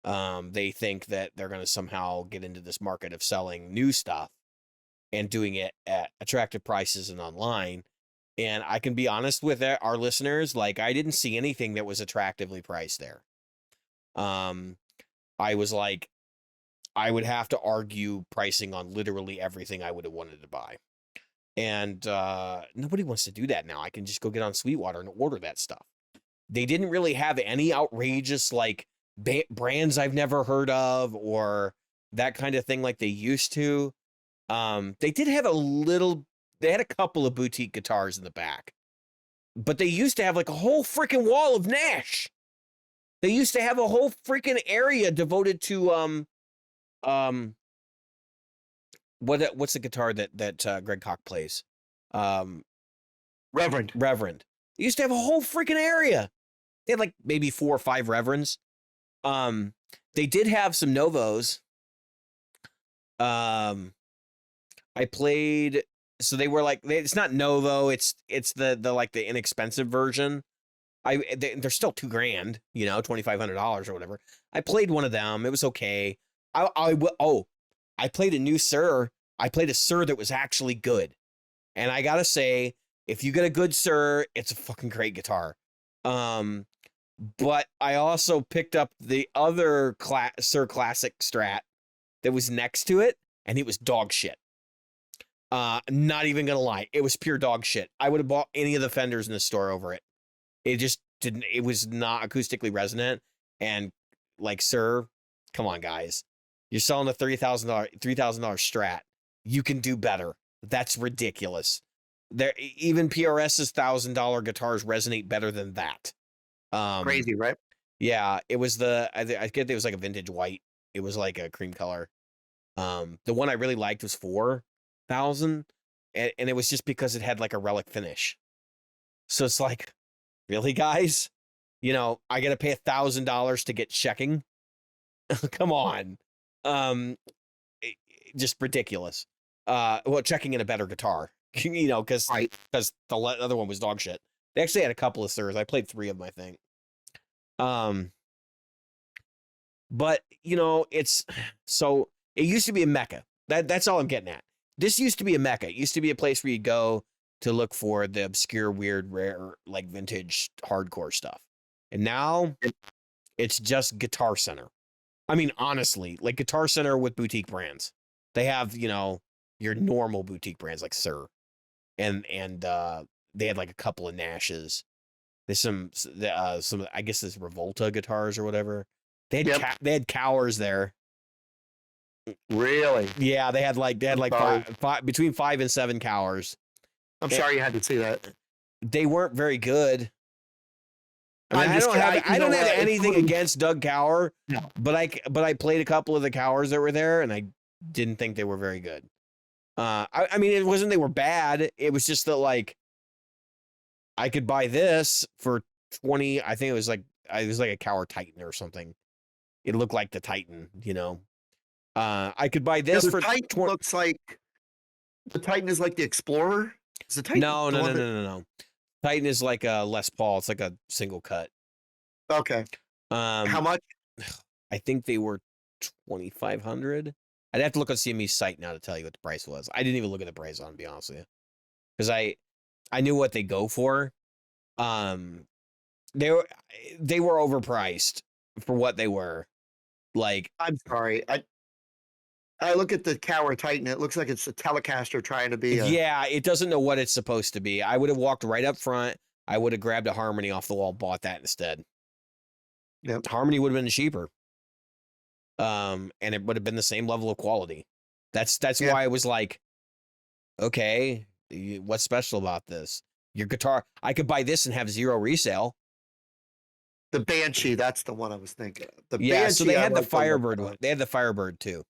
They think that they're going to somehow get into this market of selling new stuff and doing it at attractive prices and online. And I can be honest with our listeners, like I didn't see anything that was attractively priced there. I was like, I would have to argue pricing on literally everything I would have wanted to buy. And nobody wants to do that now. I can just go get on Sweetwater and order that stuff. They didn't really have any outrageous like brands I've never heard of or that kind of thing like they used to. They did have they had a couple of boutique guitars in the back, but they used to have like a whole freaking wall of Nash. They used to have a whole freaking area devoted to what's the guitar that Greg Koch plays? Reverend. They used to have a whole freaking area. They had like maybe 4 or 5 Reverends. They did have some Novos. I played, so they were like, it's not Novo, it's the like the inexpensive version. They're still $2,000, you know, $2,500 or whatever. I played one of them. It was okay. I played a new Sir. I played a Sir that was actually good. And I gotta say, if you get a good Sir, it's a fucking great guitar. But I also picked up the other Sir Classic Strat that was next to it, and it was dog shit. Not even gonna lie, it was pure dog shit. I would have bought any of the Fenders in the store over it. It just didn't. It was not acoustically resonant, and like, sir, come on, guys, you're selling a $3,000 Strat. You can do better. That's ridiculous. Even PRS's $1,000 guitars resonate better than that. Crazy, right? Yeah, it was I get it was like a vintage white. It was like a cream color. The one I really liked was 4,000, and it was just because it had like a relic finish. So it's like, really, guys? You know, I got to pay $1,000 to get checking. Come on. Um, just ridiculous. Well, checking in a better guitar, you know, because Right. the other one was dog shit. They actually had a couple of Sirs. I played 3 of them, I think. But you know, it's so it used to be a mecca. That's all I'm getting at. This used to be a mecca. It used to be a place where you go to look for the obscure, weird, rare, like vintage hardcore stuff. And now it's just Guitar Center. I mean, honestly, like Guitar Center with boutique brands. They have, you know, your normal boutique brands like Sir, and they had like a couple of Nashes. There's some I guess there's Revolta guitars or whatever. They had they had Cowers there. Really? Yeah, they had like sorry. five between 5 and 7 Cowers. I'm sorry you had to see that. They weren't very good. I mean, I'm I just don't kidding. have I don't have anything against Doug Cower, No. but I played a couple of the Cowers that were there, and I didn't think they were very good. I mean, it wasn't they were bad. It was just that like I could buy this for 20. I think it was like a Cower Titan or something. It looked like the Titan, you know. I could buy this the for Titan 20. looks like the Titan is like the Explorer. Is the Titan? No. Titan is like a Les Paul. It's like a single cut. Okay. How much? I think they were 2,500. I'd have to look on CME's site now to tell you what the price was. I didn't even look at the price on, to be honest with you, because I knew what they go for. They were overpriced for what they were. Like, I'm sorry. I look at the Cower Titan. It looks like it's a Telecaster trying to be a. yeah, it doesn't know what it's supposed to be. I would have walked right up front. I would have grabbed a Harmony off the wall, bought that instead. Yep. Harmony would have been cheaper. And it would have been the same level of quality. That's why I was like, okay, what's special about this? Your guitar, I could buy this and have 0 resale. The Banshee, that's the one I was thinking of. The Yeah, Banshee, so they I had the like look Firebird of. one. They had the Firebird too.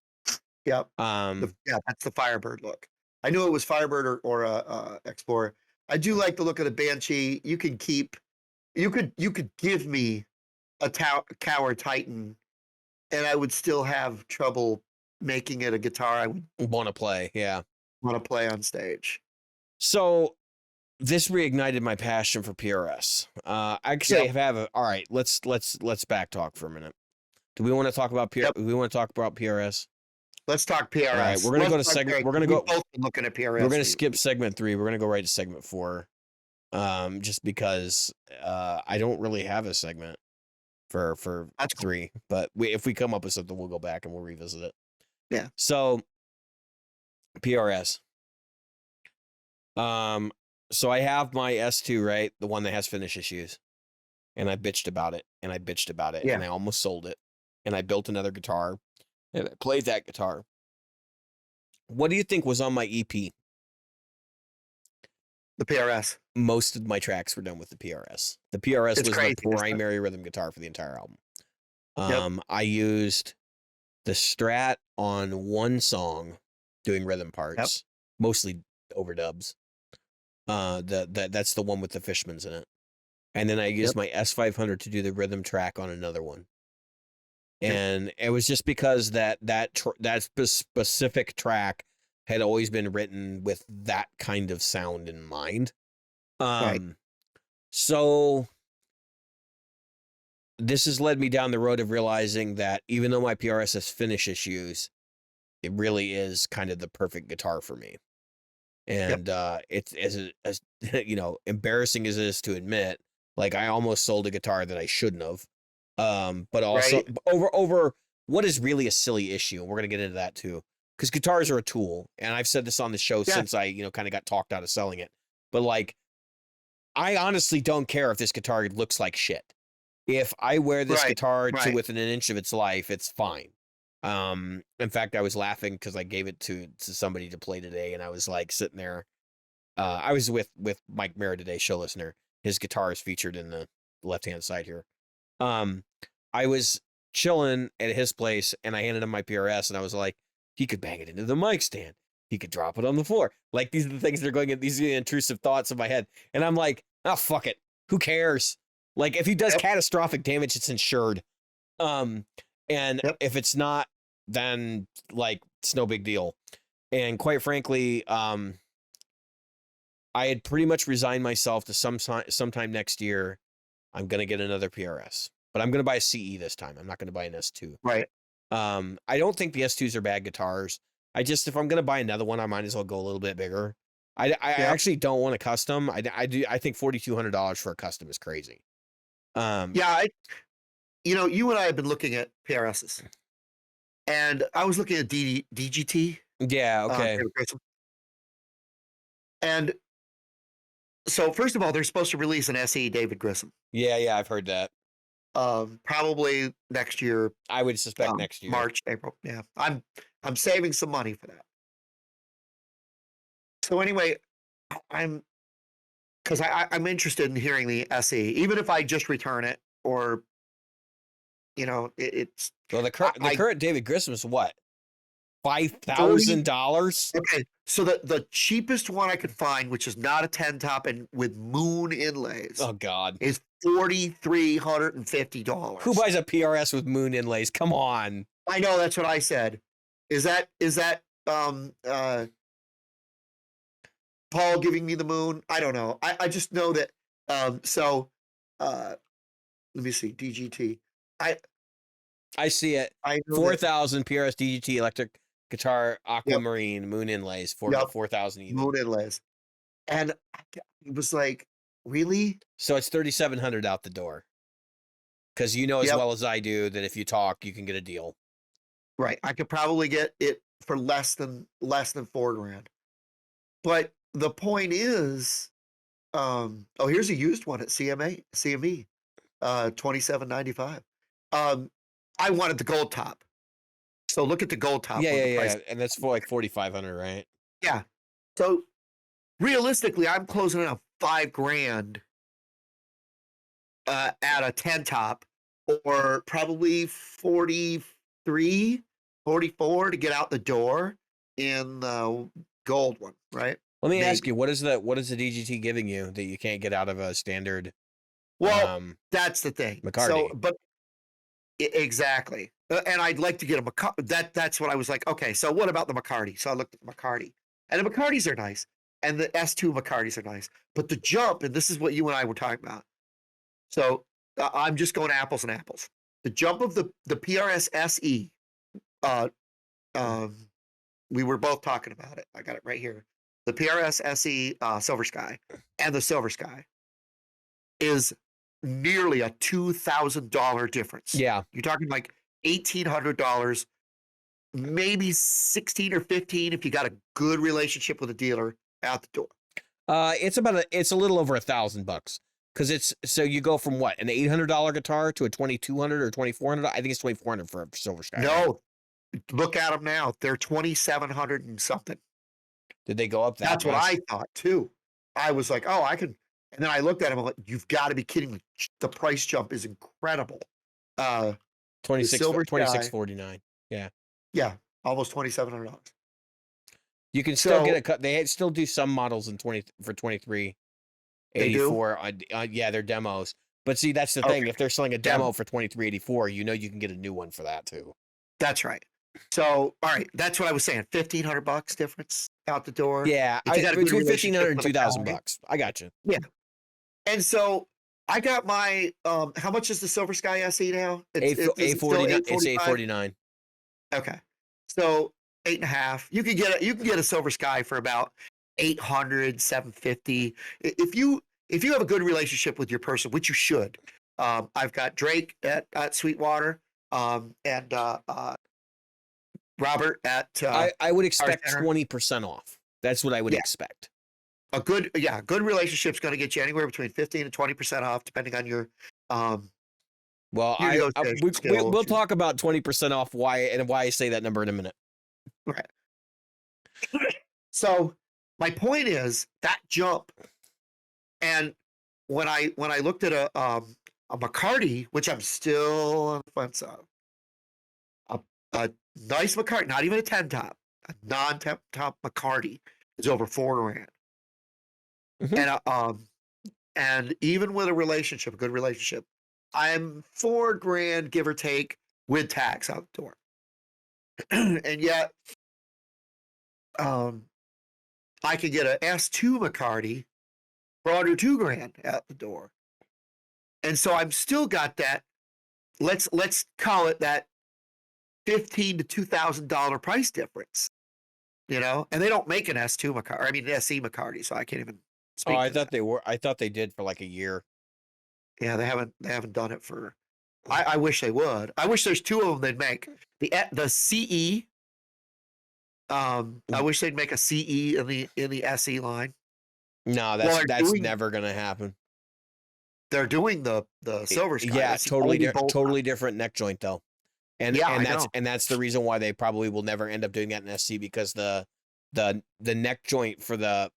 Yep. Um, Yeah, that's the Firebird look. I knew it was Firebird or Explorer. I do like the look of the Banshee. You could give me a Cower Titan, and I would still have trouble making it a guitar I would want to play, yeah. want to play on stage. So this reignited my passion for PRS. Actually, I have all right. Let's back talk for a minute. Do we want to talk about Yep. We want to talk about PRS? Let's talk PRS. All right, we're gonna go to segment. We're gonna go. Both been looking at PRS. We're gonna skip segment 3. We're gonna go right to segment 4. Just because I don't really have a segment for That's cool. 3, but if we come up with something, we'll go back and we'll revisit it. Yeah. So PRS. So I have my S2, right? The one that has finish issues. And I bitched about it. And Yeah. And I almost sold it. And I built another guitar. And I played that guitar. What do you think was on my EP? The PRS. Most of my tracks were done with the PRS. The PRS It's was crazy, the isn't it? primary rhythm guitar for the entire album. Yep. I used the Strat on one song doing rhythm parts, mostly overdubs. That's the one with the Fishmans in it. And then I used my S500 to do the rhythm track on another one. And it was just because that specific track had always been written with that kind of sound in mind. So this has led me down the road of realizing that even though my PRS has finish issues, it really is kind of the perfect guitar for me. And it's as you know, embarrassing as it is to admit, like I almost sold a guitar that I shouldn't have. But also over what is really a silly issue, and we're gonna get into that too, because guitars are a tool, and I've said this on the show since I kind of got talked out of selling it. But like, I honestly don't care if this guitar looks like shit. If I wear this guitar to within an inch of its life, it's fine. In fact, I was laughing because I gave it to somebody to play today, and I was like sitting there. I was with Mike Mara today, show listener. His guitar is featured in the left-hand side here. I was chilling at his place, and I handed him my PRS, and I was like, he could bang it into the mic stand. He could drop it on the floor. Like, these are the things that are going in, these are the intrusive thoughts in my head. And I'm like, Oh, fuck it. Who cares? Like, if he does Yep. catastrophic damage, it's insured. And Yep. if it's not, then like it's no big deal. And quite frankly, I had pretty much resigned myself to sometime next year. I'm gonna get another PRS, but I'm gonna buy a CE this time. I'm not gonna buy an S2. Right. I don't think the S2s are bad guitars. If I'm gonna buy another one, I might as well go a little bit bigger. I actually don't want a custom. I think $4,200 for a custom is crazy. Yeah, you and I have been looking at PRSs, and I was looking at DGT. Yeah. Okay. David Grissom. And so, first of all, they're supposed to release an SE David Grissom, Yeah. I've heard that. probably next year, I would suspect next year. March, April. Yeah, I'm saving some money for that. So anyway, I'm interested in hearing the SE, even if I just return it, or it's Well, the current David Grissom is what? $5,000. okay. So the cheapest one I could find, which is not a 10 top and with moon inlays, Oh God. is $4,350. Who buys a PRS with moon inlays? Come on. I know, that's what I said. Is that Paul giving me the moon? I don't know. I just know that. Let me see. DGT. I see it. I know 4,000 PRS DGT electric guitar aquamarine moon inlays for Yep. 4,000 that even. moon inlays, and it was like, really? So it's 3,700 out the door. Because you know as Yep. well as I do that if you talk, you can get a deal. Right. I could probably get it for less than $4,000. But the point is, here's a used one at CME, $27.95. I wanted the gold top. So look at the gold top. Yeah. And that's for like 4,500, right? Yeah. So realistically, I'm closing in on $5,000 at a 10 top, or probably 43, 44 to get out the door in the gold one, right? Let me ask Maybe. you, what is the DGT giving you that you can't get out of a standard Well, that's the thing. So, McCarty? but exactly. And I'd like to get a McCarty. That's what I was like, okay, so what about the McCarty? So I looked at the McCarty, and the McCartys are nice, and the S2 McCartys are nice, but the jump, and this is what you and I were talking about. So I'm just going apples and apples. The jump of the PRS SE, we were both talking about it. I got it right here. The PRS SE Silver Sky and the Silver Sky is nearly a $2,000 difference. Yeah. You're talking like $1,800, maybe 16 or 15 if you got a good relationship with a dealer out the door. It's a little over $1,000 because so you go from what, an $800 guitar to a $2,200 or $2,400. I think it's $2,400 for Silver Sky. No, look at them now. They're $2,700 and something. Did they go up that That's much? what I thought too. I was like, oh, I can. And then I looked at him. I'm like, you've got to be kidding me. The price jump is incredible. 26.49. Yeah. Yeah, almost $2,700. You can still So- get a cut. They still do some models for $23.84. Yeah, they're demos. But see, that's the thing. Okay. If they're selling a demo for $23.84, you can get a new one for that too. That's right. So, all right, that's what I was saying. $1,500 difference out the door. Yeah, If you got a good between relationship $1,500 and with a $2,000 guy. bucks. I got you. And so I got my how much is the Silver Sky SE now? It's still $849. It's $845? $849. Okay. So 8.5. You can get a Silver Sky for about $800, $750. If you have a good relationship with your person, which you should. I've got Drake at Sweetwater, and Robert at I would expect Center. 20% off. That's what I would Yeah. expect. a good relationship's going to get you anywhere between 15 and 20% off, depending on your Well, Your negotiation skills. we'll talk about 20% off why I say that number in a minute. Right. So my point is that jump, and when I looked at a McCarty, which I'm still on the fence of, a nice McCarty, not even a 10 top, a non-10 top McCarty is over $4,000. Mhm. And And even with a relationship, a good relationship, I'm $4,000, give or take, with tax out the door. And yet, I could get a S2 McCarty for under $2,000 out the door. And so I'm still got that, let's call it that $1,500 to $2,000 price difference, you know, and they don't make an S2 McCarty, I mean, an SE McCarty, so I can't even speak. Oh, I to thought that. they were. I thought they did for like a year. Yeah, they haven't done it for. I wish they would. I wish there's two of them they'd make. The CE. I wish they'd make a CE in the SE line. No, Well, that's never gonna happen. They're doing the Silver Sky. Yeah, It's the totally only bolt- totally different neck joint though. And Yeah, and I that's know. and that's the reason why they probably will never end up doing that in SC, because the neck joint for the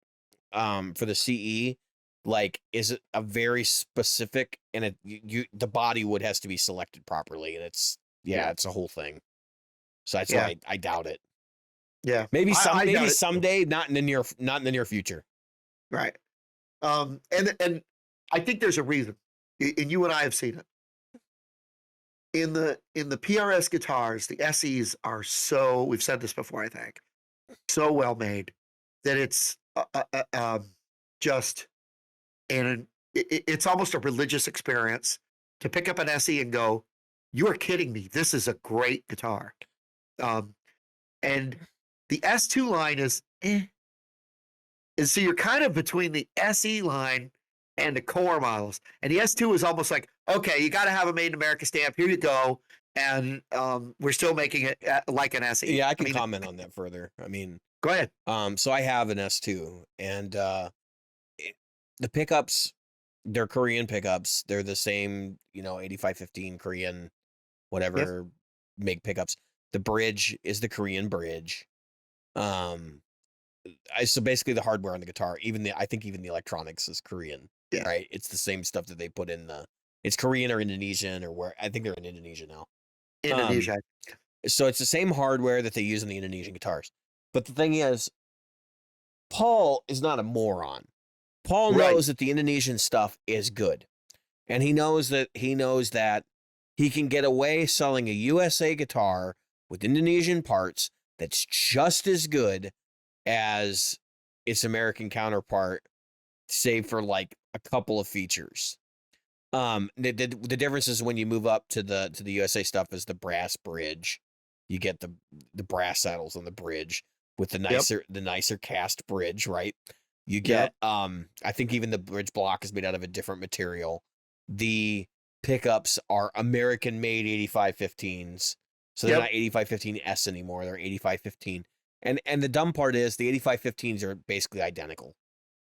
CE like is a very specific, and the body wood has to be selected properly, and it's it's a whole thing. So that's why I doubt it. Yeah, Maybe I doubt it. someday, not in the near future. Right. And I think there's a reason, and you and I have seen it. In the PRS guitars, the SEs are so, we've said this before, I think, so well made that it's just it's almost a religious experience to pick up an SE and go, you are kidding me, this is a great guitar. And the S2 line is and so you're kind of between the SE line and the core models. And the S2 is almost like, okay, you got to have a made in America stamp. Here you go. And we're still making it like an SE. Yeah, I can comment on that further. I mean, go ahead. So I have an S2, and the pickups, they're Korean pickups. They're the same, 8515 Korean, whatever make pickups. The bridge is the Korean bridge. So basically the hardware on the guitar, I think even the electronics is Korean. Yeah. Right. It's the same stuff that they put in it's Korean or Indonesian, or where I think they're in Indonesia now. Indonesia. So it's the same hardware that they use in the Indonesian guitars. But the thing is, Paul is not a moron. Paul knows that the Indonesian stuff is good. And he knows that he can get away selling a USA guitar with Indonesian parts that's just as good as its American counterpart, save for like a couple of features. The difference is when you move up to the USA stuff is the brass bridge. You get the brass saddles on the bridge with the nicer cast bridge, right? You get I think even the bridge block is made out of a different material. The pickups are American made 8515s. So they're not 8515S anymore. They're 8515. And the dumb part is the 8515s are basically identical.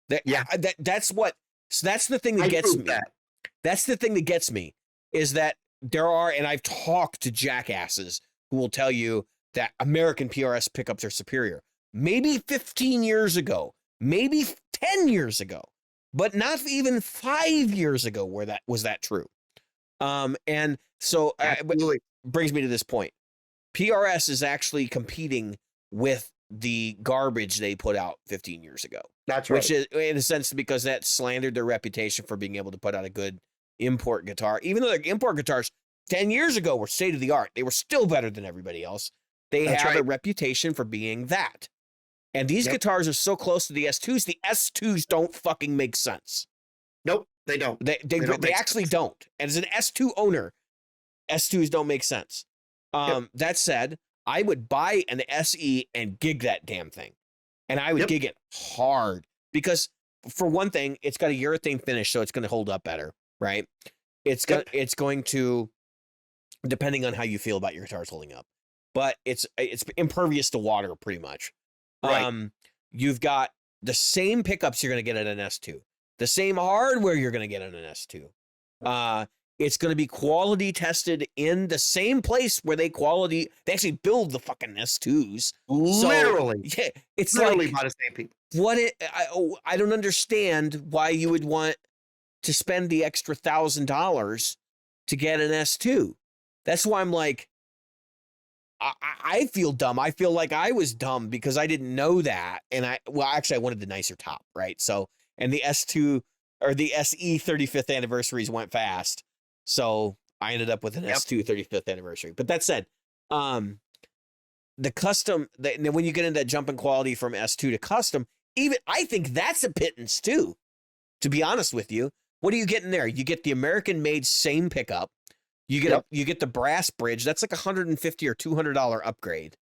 That's the thing that gets me. That's the thing that gets me, is that there are, and I've talked to jackasses who will tell you that American PRS pickups are superior. Maybe 15 years ago, maybe 10 years ago, but not even 5 years ago where that was true. And so it brings me to this point. PRS is actually competing with the garbage they put out 15 years ago. That's right. Which is, in a sense, because that slandered their reputation for being able to put out a good import guitar. Even though their import guitars 10 years ago were state of the art, they were still better than everybody else. They have a reputation for being that. And these guitars are so close to the S2s. The S2s don't fucking make sense. Nope, they don't. They actually don't. And as an S2 owner, S2s don't make sense. That said, I would buy an SE and gig that damn thing. And I would gig it hard because, for one thing, it's got a urethane finish, so it's going to hold up better, right? It's going to, depending on how you feel about your guitars holding up, but it's impervious to water pretty much. Right. You've got the same pickups you're going to get at an S2, the same hardware you're going to get at an S2. It's going to be quality tested in the same place where they actually build the fucking S2s. Literally. So, yeah, it's literally like, by the same people. I don't understand why you would want to spend the extra $1,000 to get an S2. That's why I'm like, I feel dumb. I feel like I was dumb because I didn't know that. And I wanted the nicer top, right? So, and the S2 or the SE 35th anniversaries went fast. So I ended up with an S2 35th anniversary. But that said, the custom, when you get into that jump in quality from S2 to custom, even I think that's a pittance too, to be honest with you. What are you getting there? You get the American made same pickup. You get you get the brass bridge. That's like $150 or $200 upgrade.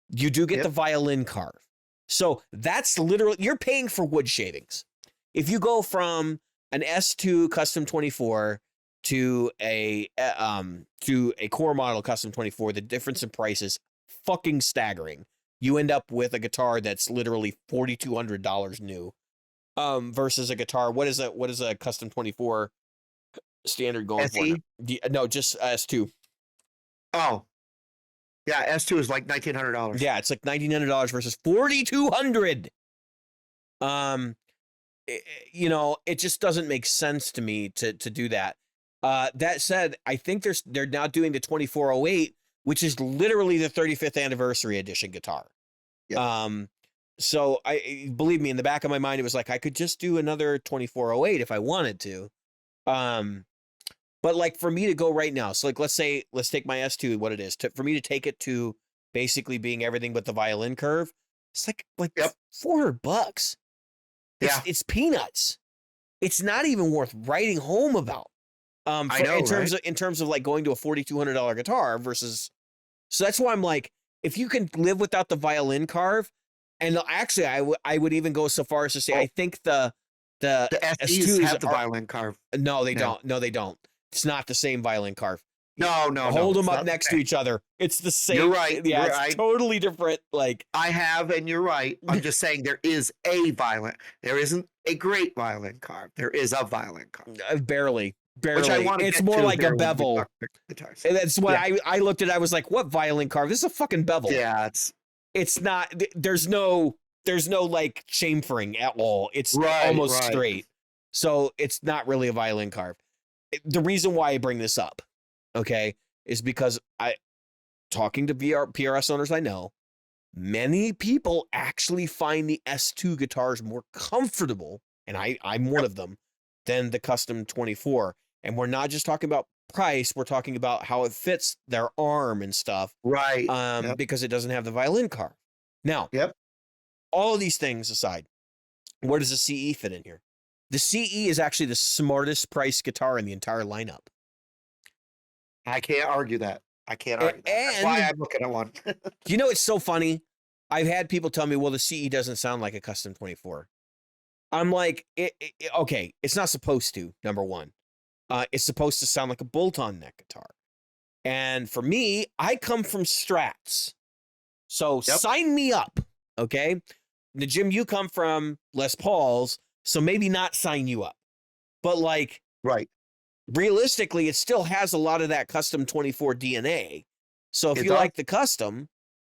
You do get the violin carve. So that's literally, you're paying for wood shavings. If you go from an S2 custom 24 to a core model custom 24, the difference in price is fucking staggering. You end up with a guitar that's literally $4,200 new, versus a guitar. What is a custom 24 standard going SE? for? No, just S2. Oh, yeah, S2 is like $1,900. Yeah, it's like $1,900 versus $4,200. You know, it just doesn't make sense to me to do that. That said, I think they're now doing the 2408, which is literally the 35th anniversary edition guitar. Yep. So I believe me, in the back of my mind, it was like I could just do another 2408 if I wanted to. But like for me to go right now, so like let's take my S2, what it is, for me to take it to basically being everything but the violin curve, it's like $400. It's peanuts. It's not even worth writing home about. In terms of like going to a $4,200 guitar versus, so that's why I'm like, if you can live without the violin carve, and actually I would even go so far as to say I think the SEs have the violin carve. No, they don't. No, they don't. It's not the same violin carve. No. Hold them up next to each other. It's the same. You're right. Yeah, you're it's right. totally different. Like I have, and you're right. I'm just saying there is a violin. There isn't a great violin carve. There is a violin carve. Barely. Which I want to It's get more to like a bevel. Guitars. And that's why I looked at it. I was like, what violin carve? This is a fucking bevel. Yeah, it's not. There's no like chamfering at all. It's almost straight. So it's not really a violin carve. The reason why I bring this up, okay, is because talking to PRS owners I know, many people actually find the S2 guitars more comfortable, and I'm one of them, than the custom 24. And we're not just talking about price, we're talking about how it fits their arm and stuff. Right. Because it doesn't have the violin carve. Now, all of these things aside, where does the CE fit in here? The CE is actually the smartest priced guitar in the entire lineup. I can't argue that. That's why I'm looking at one. You know, it's so funny. I've had people tell me, well, the CE doesn't sound like a custom 24. I'm like, okay, it's not supposed to, number one. It's supposed to sound like a bolt-on neck guitar. And for me, I come from Strats. So sign me up, okay? Now, Jim, you come from Les Pauls, so maybe not sign you up. But like, realistically, it still has a lot of that custom 24 DNA. So if you like the custom,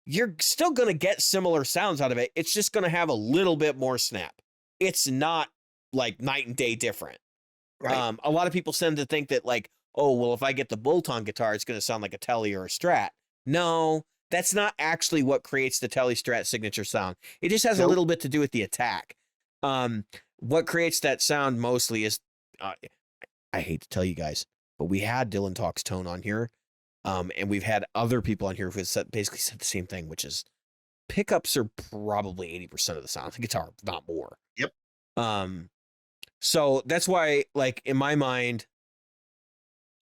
you're still going to get similar sounds out of it. It's just going to have a little bit more snap. It's not like night and day different. Right. A lot of people tend to think that like, oh, well, if I get the bolt-on guitar, it's going to sound like a Tele or a Strat. No, that's not actually what creates the Tele Strat signature sound. It just has a little bit to do with the attack. What creates that sound mostly is, I hate to tell you guys, but we had Dylan Talks Tone on here. And we've had other people on here who have basically said the same thing, which is pickups are probably 80% of the sound of the guitar, not more. Yep. So that's why, like, in my mind,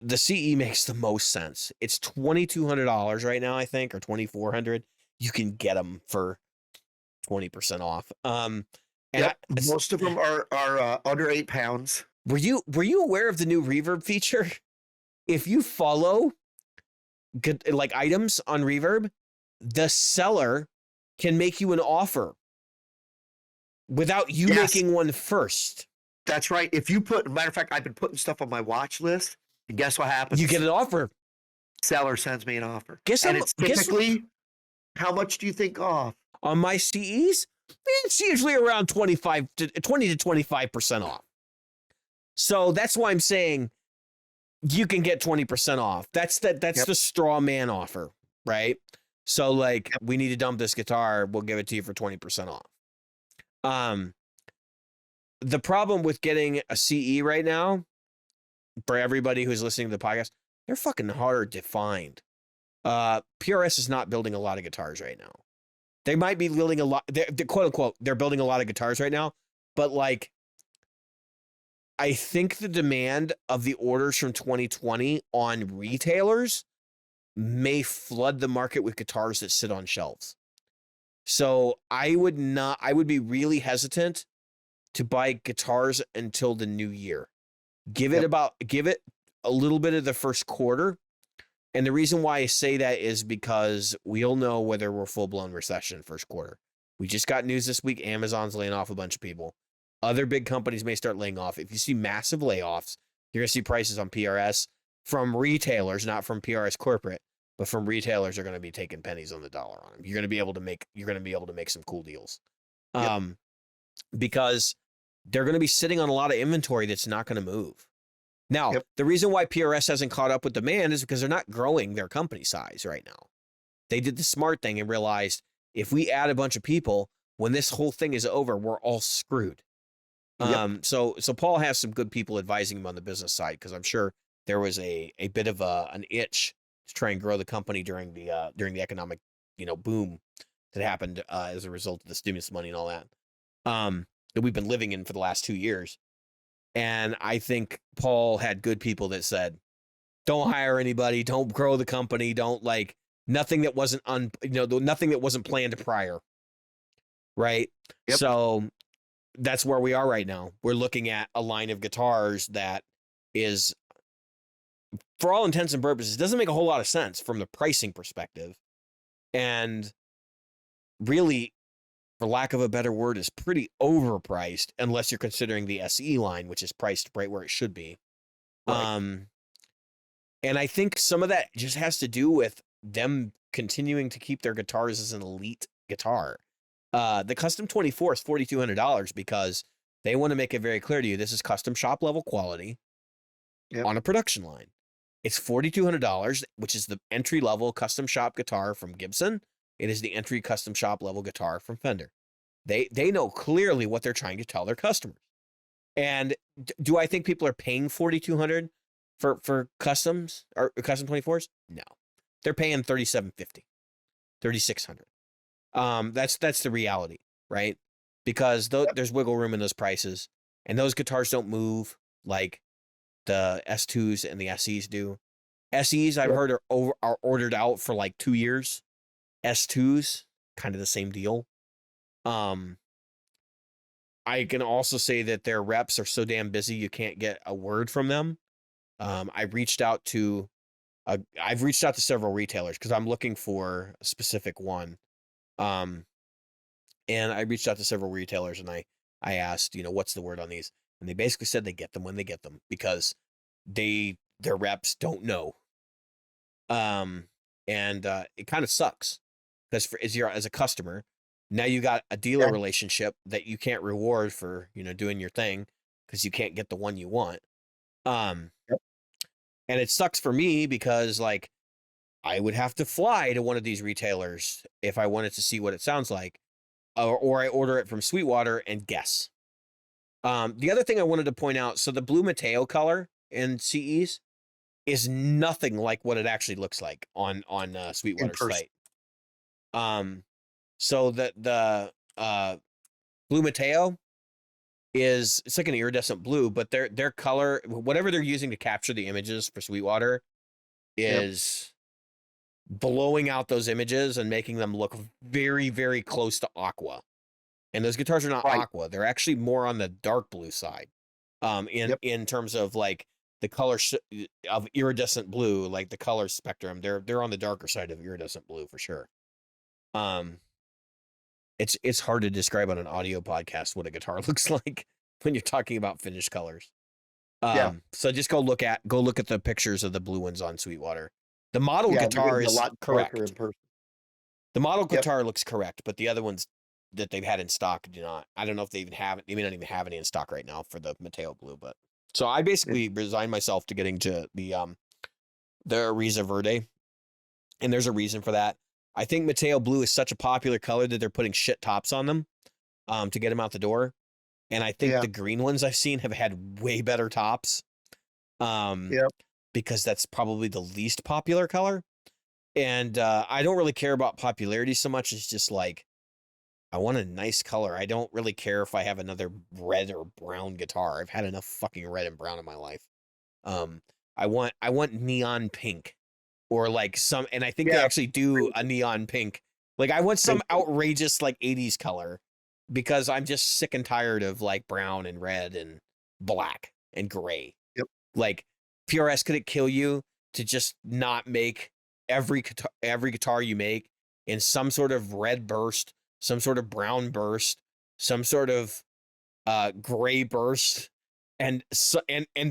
the CE makes the most sense. It's $2,200 right now, I think, or $2,400. You can get them for 20% off. Most of them are under 8 pounds. Were you aware of the new reverb feature? If you follow like items on Reverb, the seller can make you an offer without you making one first. That's right. If you matter of fact, I've been putting stuff on my watch list, and guess what happens? You get an offer. Seller sends me an offer. It's typically, how much do you think off? On my CEs, it's usually around 20 to 25% off. So that's why I'm saying you can get 20% off. That's the straw man offer, right? So like, we need to dump this guitar, we'll give it to you for 20% off. the problem with getting a CE right now, for everybody who's listening to the podcast, they're fucking hard to find. PRS is not building a lot of guitars right now. They might be building a lot, they're quote unquote, they're building a lot of guitars right now, but like, I think the demand of the orders from 2020 on retailers may flood the market with guitars that sit on shelves. So I would be really hesitant to buy guitars until the new year. Give it a little bit of the first quarter. And the reason why I say that is because we'll know whether we're full-blown recession first quarter. We just got news this week. Amazon's laying off a bunch of people. Other big companies may start laying off. If you see massive layoffs, you're going to see prices on PRS from retailers, not from PRS corporate, but from retailers are going to be taking pennies on the dollar on them. You're going to be able to make some cool deals. Because they're going to be sitting on a lot of inventory that's not going to move. Now, the reason why PRS hasn't caught up with demand is because they're not growing their company size right now. They did the smart thing and realized if we add a bunch of people, when this whole thing is over, we're all screwed. So Paul has some good people advising him on the business side, because I'm sure there was a bit of an itch to try and grow the company during the economic, boom that happened as a result of the stimulus money and all that that we've been living in for the last 2 years. And I think Paul had good people that said, don't hire anybody, don't grow the company, don't nothing that wasn't nothing that wasn't planned prior. Right. So that's where we are right now. We're looking at a line of guitars that is, for all intents and purposes, doesn't make a whole lot of sense from the pricing perspective. And really, for lack of a better word, is pretty overpriced unless you're considering the SE line, which is priced right where it should be. Right. And I think some of that just has to do with them continuing to keep their guitars as an elite guitar. The Custom 24 is $4,200 because they want to make it very clear to you, this is custom shop level quality on a production line. It's $4,200, which is the entry level custom shop guitar from Gibson. It is the entry custom shop level guitar from Fender. They know clearly what they're trying to tell their customers. And do I think people are paying $4,200 for customs or custom 24s? No, they're paying $3,750, $3,600. That's the reality, right? Because there's wiggle room in those prices, and those guitars don't move like the S2s and the SEs do. SEs I've heard are ordered out for like 2 years. S2s, kind of the same deal. I can also say that their reps are so damn busy you can't get a word from them. I've reached out to several retailers because I'm looking for a specific one. And I reached out to several retailers and I asked, what's the word on these? And they basically said they get them when they get them because their reps don't know. And it kind of sucks because as a customer, now you got a dealer relationship that you can't reward for, doing your thing because you can't get the one you want. And it sucks for me because I would have to fly to one of these retailers if I wanted to see what it sounds like, or I order it from Sweetwater and guess. The other thing I wanted to point out, so the blue Mateo color in CEs is nothing like what it actually looks like on Sweetwater's site. So the blue Mateo it's like an iridescent blue, but their color, whatever they're using to capture the images for Sweetwater, is blowing out those images and making them look very, very close to aqua. And those guitars are not aqua; they're actually more on the dark blue side. In terms of the color of iridescent blue, like the color spectrum, they're on the darker side of iridescent blue for sure. It's hard to describe on an audio podcast what a guitar looks like when you're talking about finished colors. So just go look at the pictures of the blue ones on Sweetwater. The model guitar is correct. The model guitar looks correct, but the other ones that they've had in stock do not. I don't know if they even have it. They may not even have any in stock right now for the Mateo Blue, but so I basically resigned myself to getting to the Ariza Verde, and there's a reason for that. I think Mateo Blue is such a popular color that they're putting shit tops on them to get them out the door. And I think Yeah. the green ones I've seen have had way better tops. Yep. Because that's probably the least popular color. And I don't really care about popularity so much. It's just like, I want a nice color. I don't really care if I have another red or brown guitar. I've had enough fucking red and brown in my life. I want neon pink, or like some, and I think they Yeah. actually do a neon pink. Like I want some outrageous like 80s color, because I'm just sick and tired of like brown and red and black and gray. Yep. Like PRS, could it kill you to just not make every guitar you make in some sort of red burst, some sort of brown burst, some sort of gray burst, and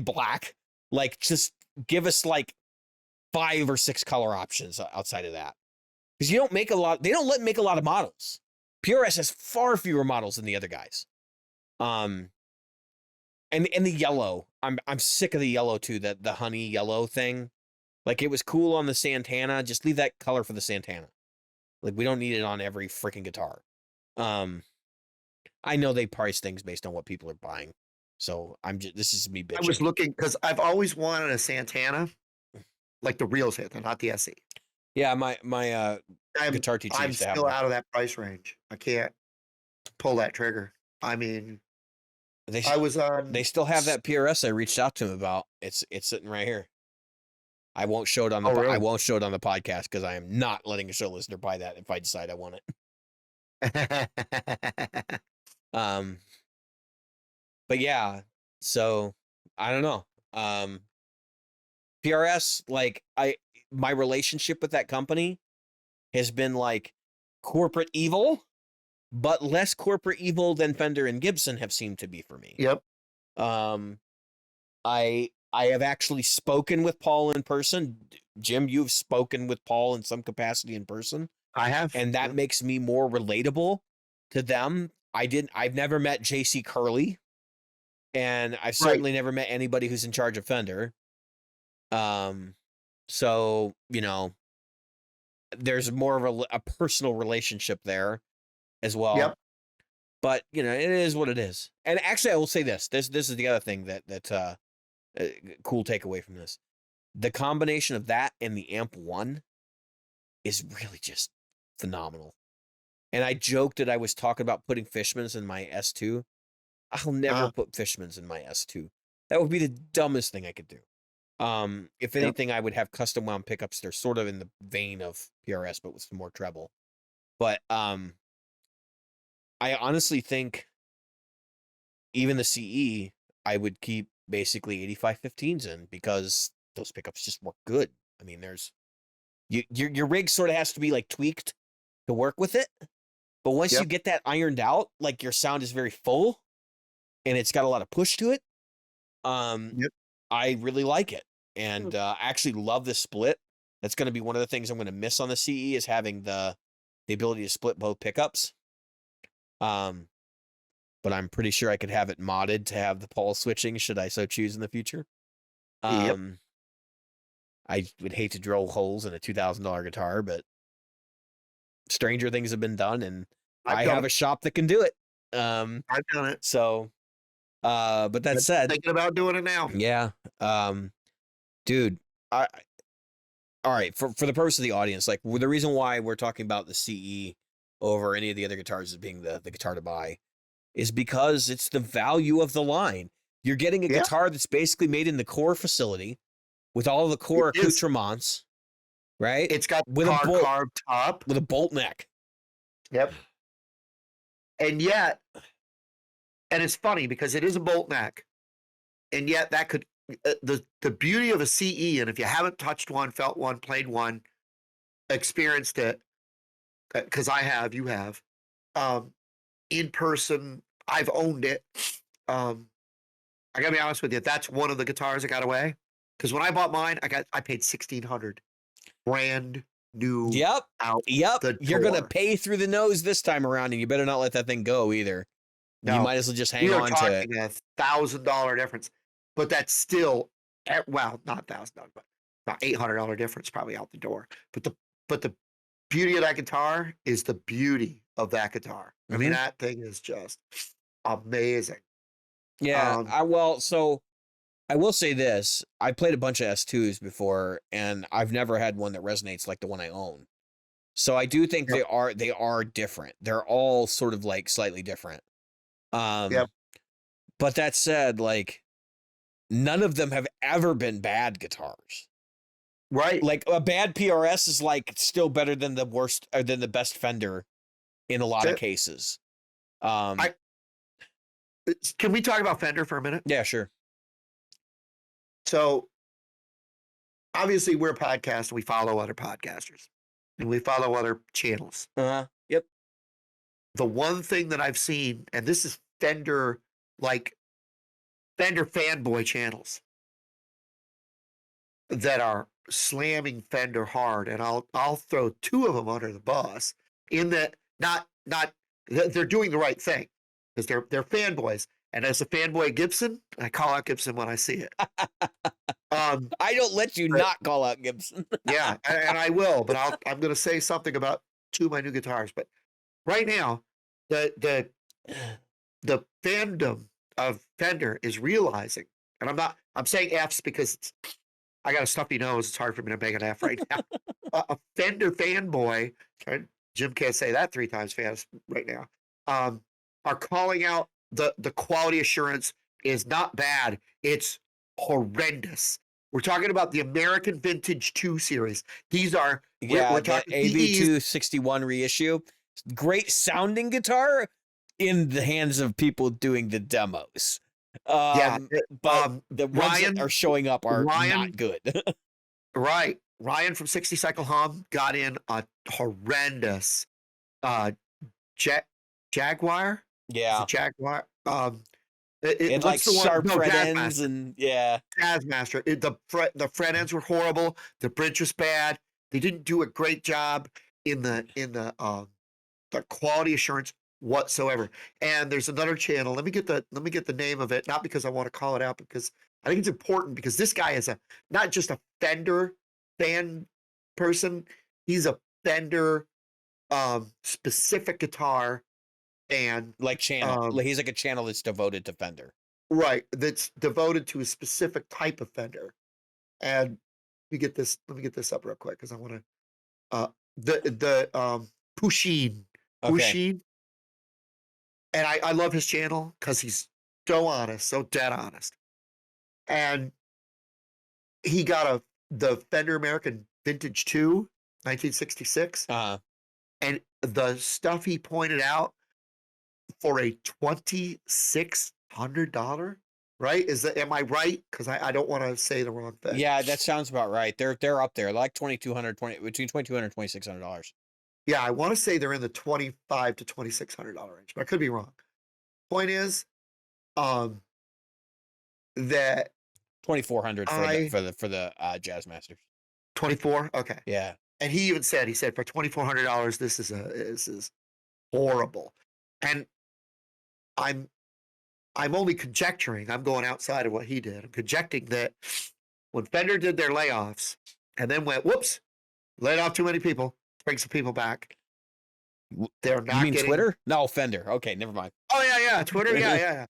black? Like, just give us like 5 or 6 color options outside of that, because you don't make a lot. They don't make a lot of models. PRS has far fewer models than the other guys. And the yellow, I'm sick of the yellow too. That the honey yellow thing, like it was cool on the Santana. Just leave that color for the Santana. Like we don't need it on every freaking guitar. I know they price things based on what people are buying, so this is me bitching. I was looking because I've always wanted a Santana, like the real Santana, not the SE. Yeah, my guitar teacher I'm used to have still one. out of that price range. I can't pull that trigger. I mean, I was on. They still have that PRS I reached out to him about. It's sitting right here. I won't show it on the Oh, really? I won't show it on the podcast because I am not letting a show listener buy that if I decide I want it. But yeah, so I don't know. PRS, like my relationship with that company has been like corporate evil, but less corporate evil than Fender and Gibson have seemed to be for me. Yep. I have actually spoken with Paul in person. Jim, you've spoken with Paul in some capacity in person. I have. And that makes me more relatable to them. I've never met JC Curley, and I've certainly never met anybody who's in charge of Fender. So, you know, there's more of a personal relationship there as well. Yep. But, you know, it is what it is. And actually, I will say this. This is the other thing that cool takeaway from this. The combination of that and the Amp 1 is really just phenomenal. And I joked that I was talking about putting Fishmans in my S2. I'll never put Fishmans in my S2. That would be the dumbest thing I could do. If anything, I would have custom wound pickups. They're sort of in the vein of PRS, but with some more treble. But I honestly think even the CE, I would keep basically 8515s in, because those pickups just work good. I mean, your rig sort of has to be like tweaked to work with it. But once you get that ironed out, like your sound is very full and it's got a lot of push to it. I really like it. And I actually love this split. That's going to be one of the things I'm going to miss on the CE, is having the ability to split both pickups. But I'm pretty sure I could have it modded to have the pulse switching, should I so choose in the future. I would hate to drill holes in a $2,000 guitar, but stranger things have been done, and I have a shop that can do it. I've done it. So, but that said, thinking about doing it now. Yeah. Dude, all right, for the purpose of the audience, like the reason why we're talking about the CE over any of the other guitars as being the guitar to buy is because it's the value of the line. You're getting a guitar that's basically made in the core facility with all of the core accoutrements, right? It's got with a carved top with a bolt neck. Yep. And yet, and it's funny because it is a bolt neck, and yet that could the beauty of a CE, and if you haven't touched one, felt one, played one, experienced it, because I have, you have, in person, I've owned it. I gotta be honest with you, that's one of the guitars that got away. Because when I bought mine, I paid $1,600, brand new. Yep. You're gonna pay through the nose this time around, and you better not let that thing go either. No, you might as well just hang on to it. $1,000 difference, but that's still, well, not $1,000, but about $800 difference probably out the door. But the beauty of that guitar is the beauty of that guitar. I mean, that thing is just amazing. Yeah, Um, so I will say this. I played a bunch of S2s before, and I've never had one that resonates like the one I own. So I do think Yep. they are different. They're all sort of like slightly different. Yep. But that said, like none of them have ever been bad guitars. Right. Like a bad PRS is like still better than the worst or than the best Fender in a lot of That- cases. Um, I- Can we talk about Fender for a minute? yeah, sure. So obviously we're a podcast. We follow other podcasters and we follow other channels. Yep. The one thing that I've seen, and this is Fender, like Fender fanboy channels that are slamming Fender hard, and I'll throw two of them under the bus in that they're doing the right thing because they're fanboys. And as a fanboy of Gibson, I call out Gibson when I see it. I don't let you but- not call out Gibson. Yeah, and I will, but I'm going to say something about two of my new guitars. But right now, the fandom of Fender is realizing, and I'm saying F's because I got a stuffy nose. It's hard for me to make an F right now. A Fender fanboy, and Jim can't say that 3 times fast right now, are calling out the quality assurance is not bad. It's horrendous. We're talking about the American Vintage 2 series. These are, Yeah, we're the talking AV261 reissue. Great sounding guitar in the hands of people doing the demos. Yeah, But the ones Ryan- that are showing up are Ryan- not good. right. Ryan from 60 Cycle Hum got in a horrendous Jaguar. Is Yeah. it Jaguar? It like what's the one? sharp No, fret Jazzmaster. ends and yeah. Jazzmaster. The fret ends were horrible. The bridge was bad. They didn't do a great job in the quality assurance whatsoever. And there's another channel. Let me get the name of it. Not because I want to call it out, because I think it's important because this guy is not just a Fender fan person. He's a Fender specific guitar fan. Like channel. Um, He's like a channel that's devoted to Fender. Right, that's devoted to a specific type of Fender. And let me get this up real quick because I want to the Pusheen. Okay. Pusheen. And I love his channel because he's so honest, so dead honest. And he got the Fender American Vintage 2, 1966. And the stuff he pointed out for a $2,600, right? Am I right? Because I don't want to say the wrong thing. Yeah, that sounds about right. They're up there, like between $2,200 and $2,600. Yeah, I want to say they're in the $2,500 to $2,600 range, but I could be wrong. Point is, that 2,400 for the Jazzmasters. 24. Okay, Yeah. and he said for $2,400, this is horrible, and I'm only conjecturing. I'm going outside of what he did. I'm conjecting that when Fender did their layoffs and then went, whoops, laid off too many people, bring some people back. They're not You mean getting Twitter? No, Fender. Okay, never mind. Oh yeah, Twitter. Yeah.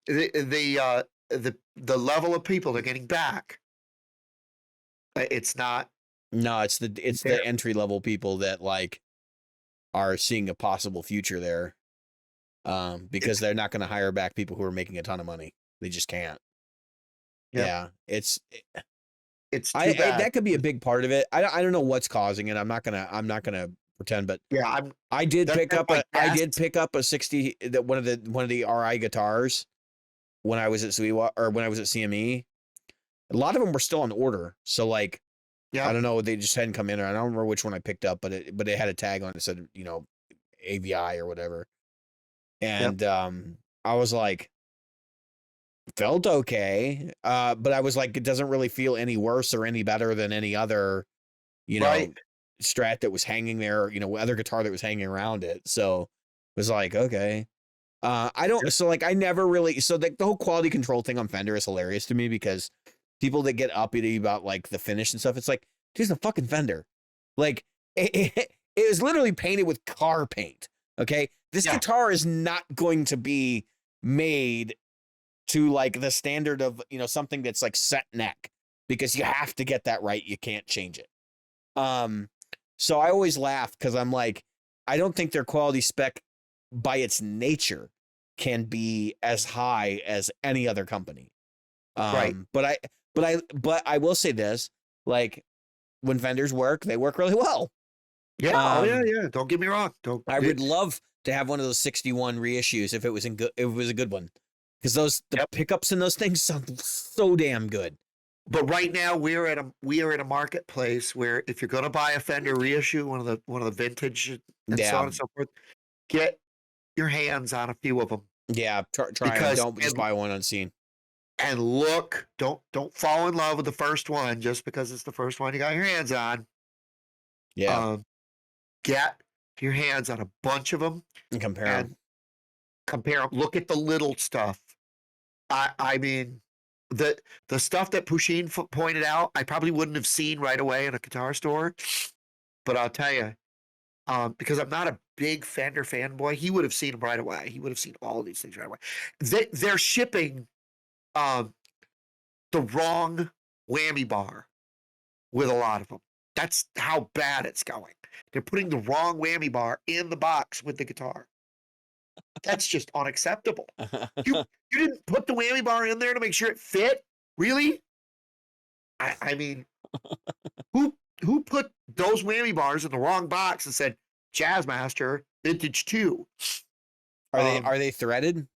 The level of people they're getting back. It's not. No, it's the Fair. entry level people that like are seeing a possible future there. Because they're not going to hire back people who are making a ton of money. They just can't. Yep. Yeah, it's It's too bad. that could be a big part of it. I don't know what's causing it. I'm not gonna pretend, but yeah, I did That's pick not up my I best. did pick up a 60 that one of the RI guitars when I was at Suiwa or when I was at CME. A lot of them were still on order, so like Yeah. I don't know, they just hadn't come in. Or I don't remember which one I picked up, but it had a tag on it that said AVI or whatever, and I was like, felt okay, but I was like, it doesn't really feel any worse or any better than any other, Right. Strat that was hanging there, other guitar that was hanging around it. So it was like, okay. I don't, so like, I never really, so the whole quality control thing on Fender is hilarious to me because people that get uppity about like the finish and stuff, it's like, dude, it's a fucking Fender. Like, it was literally painted with car paint. Okay. This Yeah. guitar is not going to be made to like the standard of, something that's like set neck, because you have to get that right. You can't change it. So I always laugh because I'm like, I don't think their quality spec by its nature can be as high as any other company. Right. But I will say this, like, when vendors work, they work really well. Yeah. Oh yeah. Yeah. Don't get me wrong. I would love to have one of those 61 reissues if it was if it was a good one, because the Yep. pickups in those things sound so damn good. But right now we are at a marketplace where if you're going to buy a Fender reissue, one of the vintage and so on and so forth, get your hands on a few of them. Yeah, try and Because don't just buy one unseen. and look, don't fall in love with the first one just because it's the first one you got your hands on. Yeah, Get your hands on a bunch of them and compare and them. compare them. Look at the little stuff. I mean, the stuff that Pusheen pointed out, I probably wouldn't have seen right away in a guitar store. But I'll tell you, because I'm not a big Fender fanboy, he would have seen them right away. He would have seen all of these things right away. They're shipping the wrong whammy bar with a lot of them. That's how bad it's going. They're putting the wrong whammy bar in the box with the guitar. That's just unacceptable. You didn't put the whammy bar in there to make sure it fit? Really? I mean, who put those whammy bars in the wrong box and said Jazzmaster Vintage 2? Are they threaded?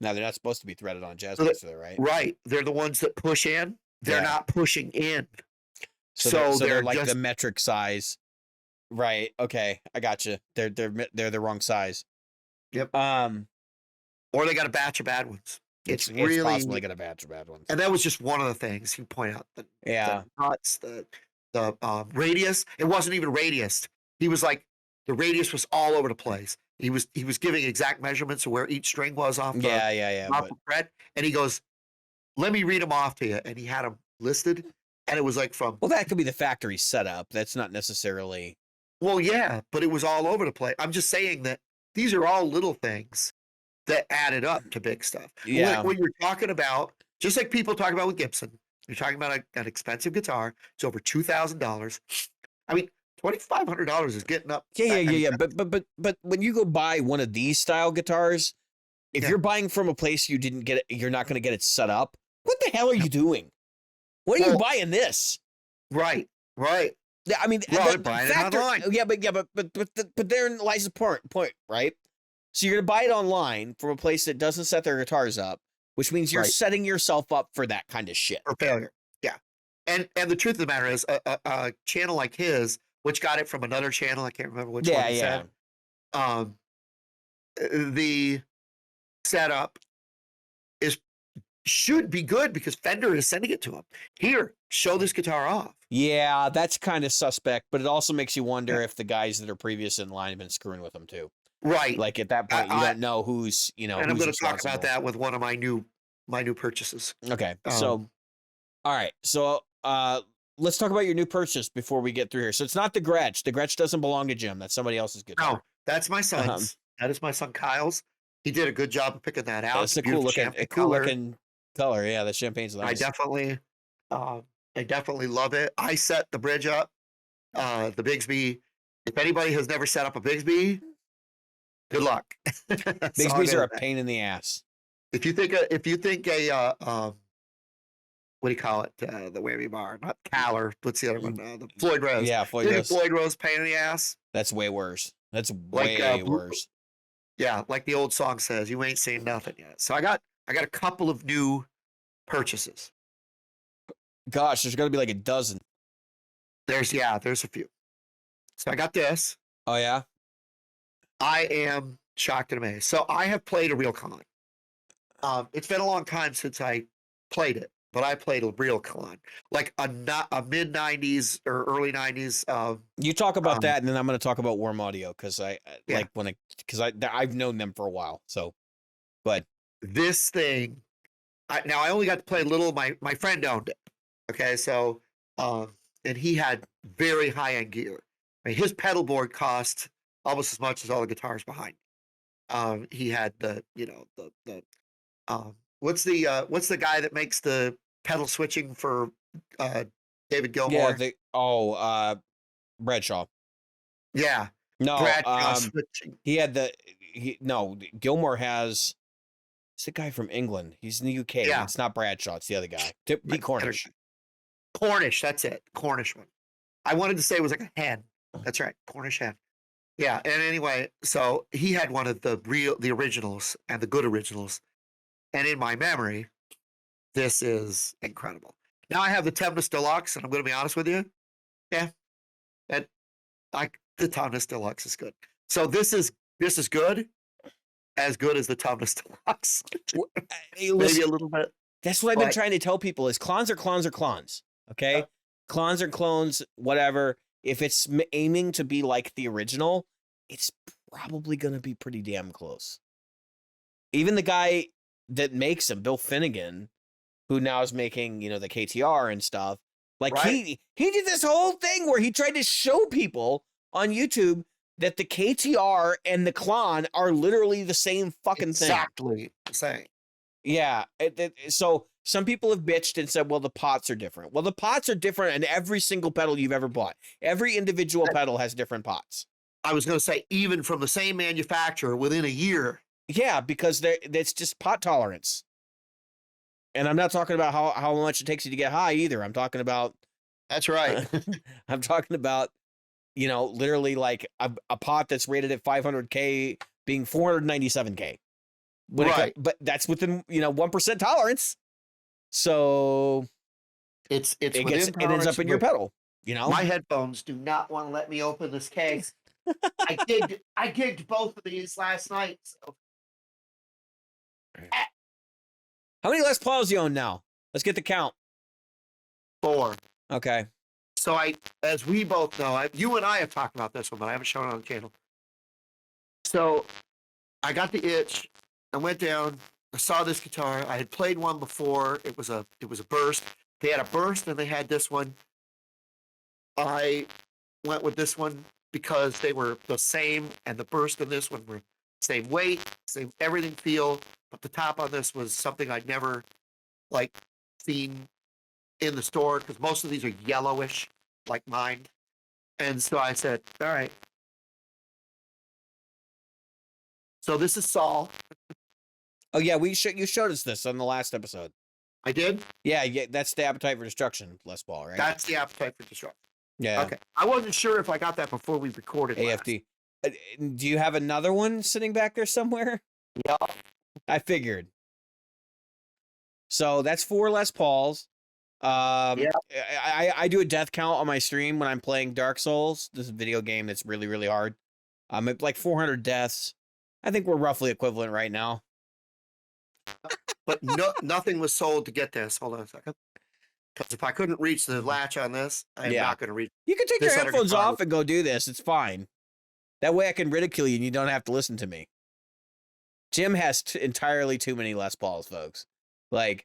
No, they're not supposed to be threaded on Jazzmaster, right? Right. They're the ones that push in. They're not pushing in. So they're like the metric size. Right. Okay. I got you. They're the wrong size. Yep. Or they got a batch of bad ones. It's really possible they got a batch of bad ones. And that was just one of the things he pointed out. The nuts, the radius. It wasn't even radius. He was like, the radius was all over the place. He was giving exact measurements of where each string was off the fret. And he goes, let me read them off to you. And he had them listed. And it was like well, that could be the factory setup. That's not necessarily. Well, yeah, but it was all over the place. I'm just saying that these are all little things that added up to big stuff. Yeah. When you're talking about, just like people talk about with Gibson, you're talking about an expensive guitar. It's over $2,000. I mean, $2,500 is getting up. Yeah. But when you go buy one of these style guitars, if you're buying from a place you didn't get it, you're not going to get it set up. What the hell are you doing? When are you buying this? Right. I mean, they're buying it online. Yeah, but therein lies the point, right? So you're gonna buy it online from a place that doesn't set their guitars up, which means you're setting yourself up for that kind of shit. For failure. Yeah. And the truth of the matter is, a channel like his, which got it from another channel, I can't remember which one he said. The setup should be good because Fender is sending it to him. Here, show this guitar off. Yeah, that's kind of suspect, but it also makes you wonder if the guys that are previous in line have been screwing with them too. Right. Like at that point, you don't know who's, And I'm going to talk about that with one of my new purchases. Okay. So, all right. So, let's talk about your new purchase before we get through here. So it's not the Gretsch. The Gretsch doesn't belong to Jim. That's somebody else's guitar. No, that's my son's. That is my son Kyle's. He did a good job of picking that out. It's a cool looking color. Yeah, the champagne's nice. I definitely love it. I set the bridge up, the Bigsby. If anybody has never set up a Bigsby, good luck. Bigsby's are a pain in the ass. If you think a what do you call it? The whammy bar, not Caller. What's the other one? The Floyd Rose. Yeah, Floyd Rose pain in the ass. That's way worse. That's way worse. Yeah, like the old song says, you ain't seen nothing yet. So I got a couple of new purchases. Gosh, there's got to be like a dozen. There's a few. So I got this. Oh yeah. I am shocked and amazed. So I have played a real con. It's been a long time since I played it, but I played a real con, like a mid '90s or early '90s. You talk about that, and then I'm going to talk about Warm Audio because I've known them for a while. So, but this thing, I only got to play a little. My friend owned it. Okay, so and he had very high end gear. I mean, his pedal board cost almost as much as all the guitars behind me. He had what's the guy that makes the pedal switching for David Yeah, Gilmour? Bradshaw. Yeah, No, Bradshaw switching. he had Gilmore has. It's the guy from England. He's in the UK. Yeah, It's not Bradshaw. It's the other guy. Pete Cornish. Cornish. That's it. Cornish one. I wanted to say it was like a hen. That's right, Cornish hen. Yeah, and anyway, so he had one of the originals and the good originals, and in my memory, this is incredible. Now I have the Temnus Deluxe, and I'm going to be honest with you. Yeah, that the Temnus Deluxe is good. So this is good as the Temnus Deluxe. Hey, Maybe listen, a little bit. that's what I've been but- trying to tell people: is clones are clones are clones. Okay, clones are clones. Whatever. If it's aiming to be like the original, it's probably going to be pretty damn close. Even the guy that makes them, Bill Finnegan, who now is making, the KTR and stuff, like Right. he did this whole thing where he tried to show people on YouTube that the KTR and the Klon are literally the same fucking thing. Exactly the same. Yeah. So some people have bitched and said, well, the pots are different. Well, the pots are different in every single pedal you've ever bought. Every individual pedal has different pots. I was going to say, even from the same manufacturer within a year. Yeah, because it's just pot tolerance. And I'm not talking about how much it takes you to get high either. I'm talking about. That's right. I'm talking about, literally like a pot that's rated at 500K being 497K. Right. But that's within, 1% tolerance. So It ends up in your pedal, My headphones do not want to let me open this case. I gigged both of these last night. So. How many Les Pauls you own now? Let's get the count. 4. Okay. So as we both know, you and I have talked about this one, but I haven't shown it on the channel. So I got the itch. I went down. I saw this guitar. I had played one before. It was a burst. They had a burst and they had this one. I went with this one because they were the same, and the burst and this one were same weight, same everything feel. But the top on this was something I'd never seen in the store, because most of these are yellowish like mine. And so I said, all right. So this is Saul. Oh yeah, you showed us this on the last episode. I did? Yeah, that's the Appetite for Destruction Les Paul, right? That's the Appetite for Destruction. Yeah. Okay. I wasn't sure if I got that before we recorded. AFD. Do you have another one sitting back there somewhere? Yeah. I figured. So that's 4 Les Pauls. Yeah. I do a death count on my stream when I'm playing Dark Souls. This is a video game that's really, really hard. I'm at like 400 deaths. I think we're roughly equivalent right now. But nothing was sold to get this. Hold on a second. Because if I couldn't reach the latch on this, I'm not going to reach. You can take your this headphones guitar. off and go do this. It's fine. That way I can ridicule you and you don't have to listen to me. Jim has entirely too many Les Pauls, folks. Like,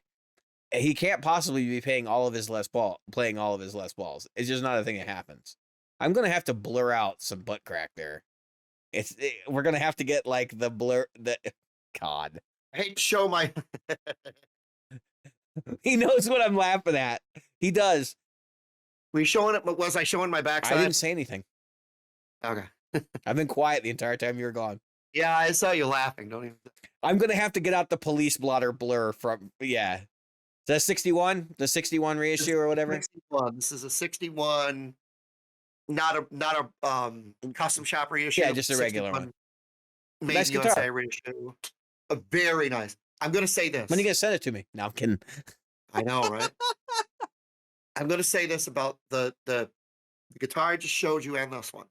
he can't possibly be playing all of his Les Pauls. It's just not a thing that happens. I'm going to have to blur out some butt crack there. We're going to have to get like the blur. God. I hate to show my. He knows what I'm laughing at. He does. Were you showing it? Was I showing my backside? I didn't say anything. Okay. I've been quiet the entire time you were gone. Yeah, I saw you laughing. Don't even. I'm going to have to get out the police blotter blur from, yeah. Is that 61? The 61 reissue or whatever? 61. This is a 61, not a custom shop reissue. Yeah, just a regular one. Made Nice in USA guitar. reissue. Very nice. I'm going to say this. When are you going to send it to me? No, I'm kidding. I know, right? I'm going to say this about the guitar I just showed you and this one.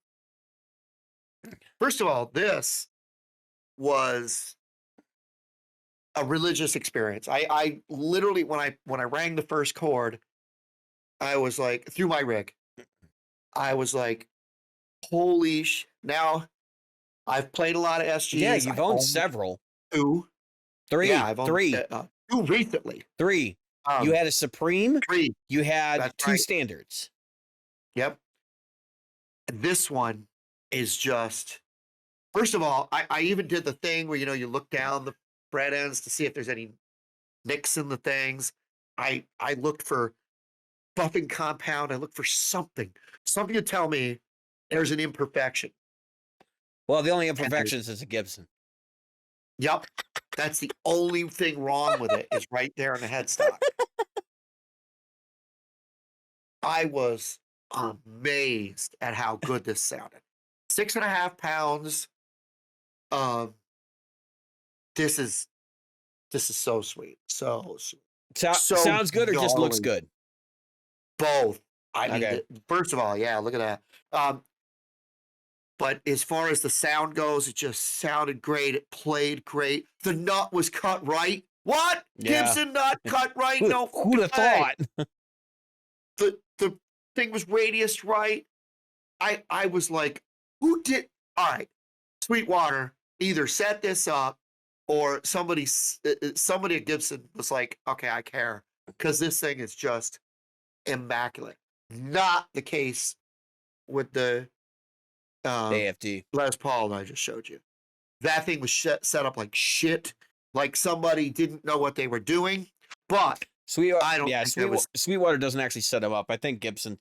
First of all, this was a religious experience. I literally, when I rang the first chord, I was like, through my rig, I was like, holy now I've played a lot of SGs. Yeah, you've owned several. 2. 3. Yeah, I've owned 3. 2 recently. 3. You had a Supreme. 3. You had That's 2 right. standards. Yep. This one is just First of all, I even did the thing where, you look down the fret ends to see if there's any nicks in the things. I looked for buffing compound. I looked for something to tell me there's an imperfection. Well, the only And imperfections is a Gibson. yep, that's the only thing wrong with it is right there in the headstock. I was amazed at how good this sounded. 6.5 pounds. Um, this is so sweet. So sweet. So Sounds good or just looks gnarly. good? Both. I mean, Okay. first of all, yeah, look at that. But as far as the sound goes, it just sounded great. It played great. The nut was cut right. What? Yeah. Gibson nut cut right? No. Who'd have way. thought? The thing was radiused right. I was like, who did? All right, Sweetwater either set this up or somebody at Gibson was like, okay, I care because this thing is just immaculate. Not the case with the AFD. Les Paul that I just showed you. That thing was set up like shit. Like somebody didn't know what they were doing. But I don't think that was. Sweetwater doesn't actually set him up. I think Gibson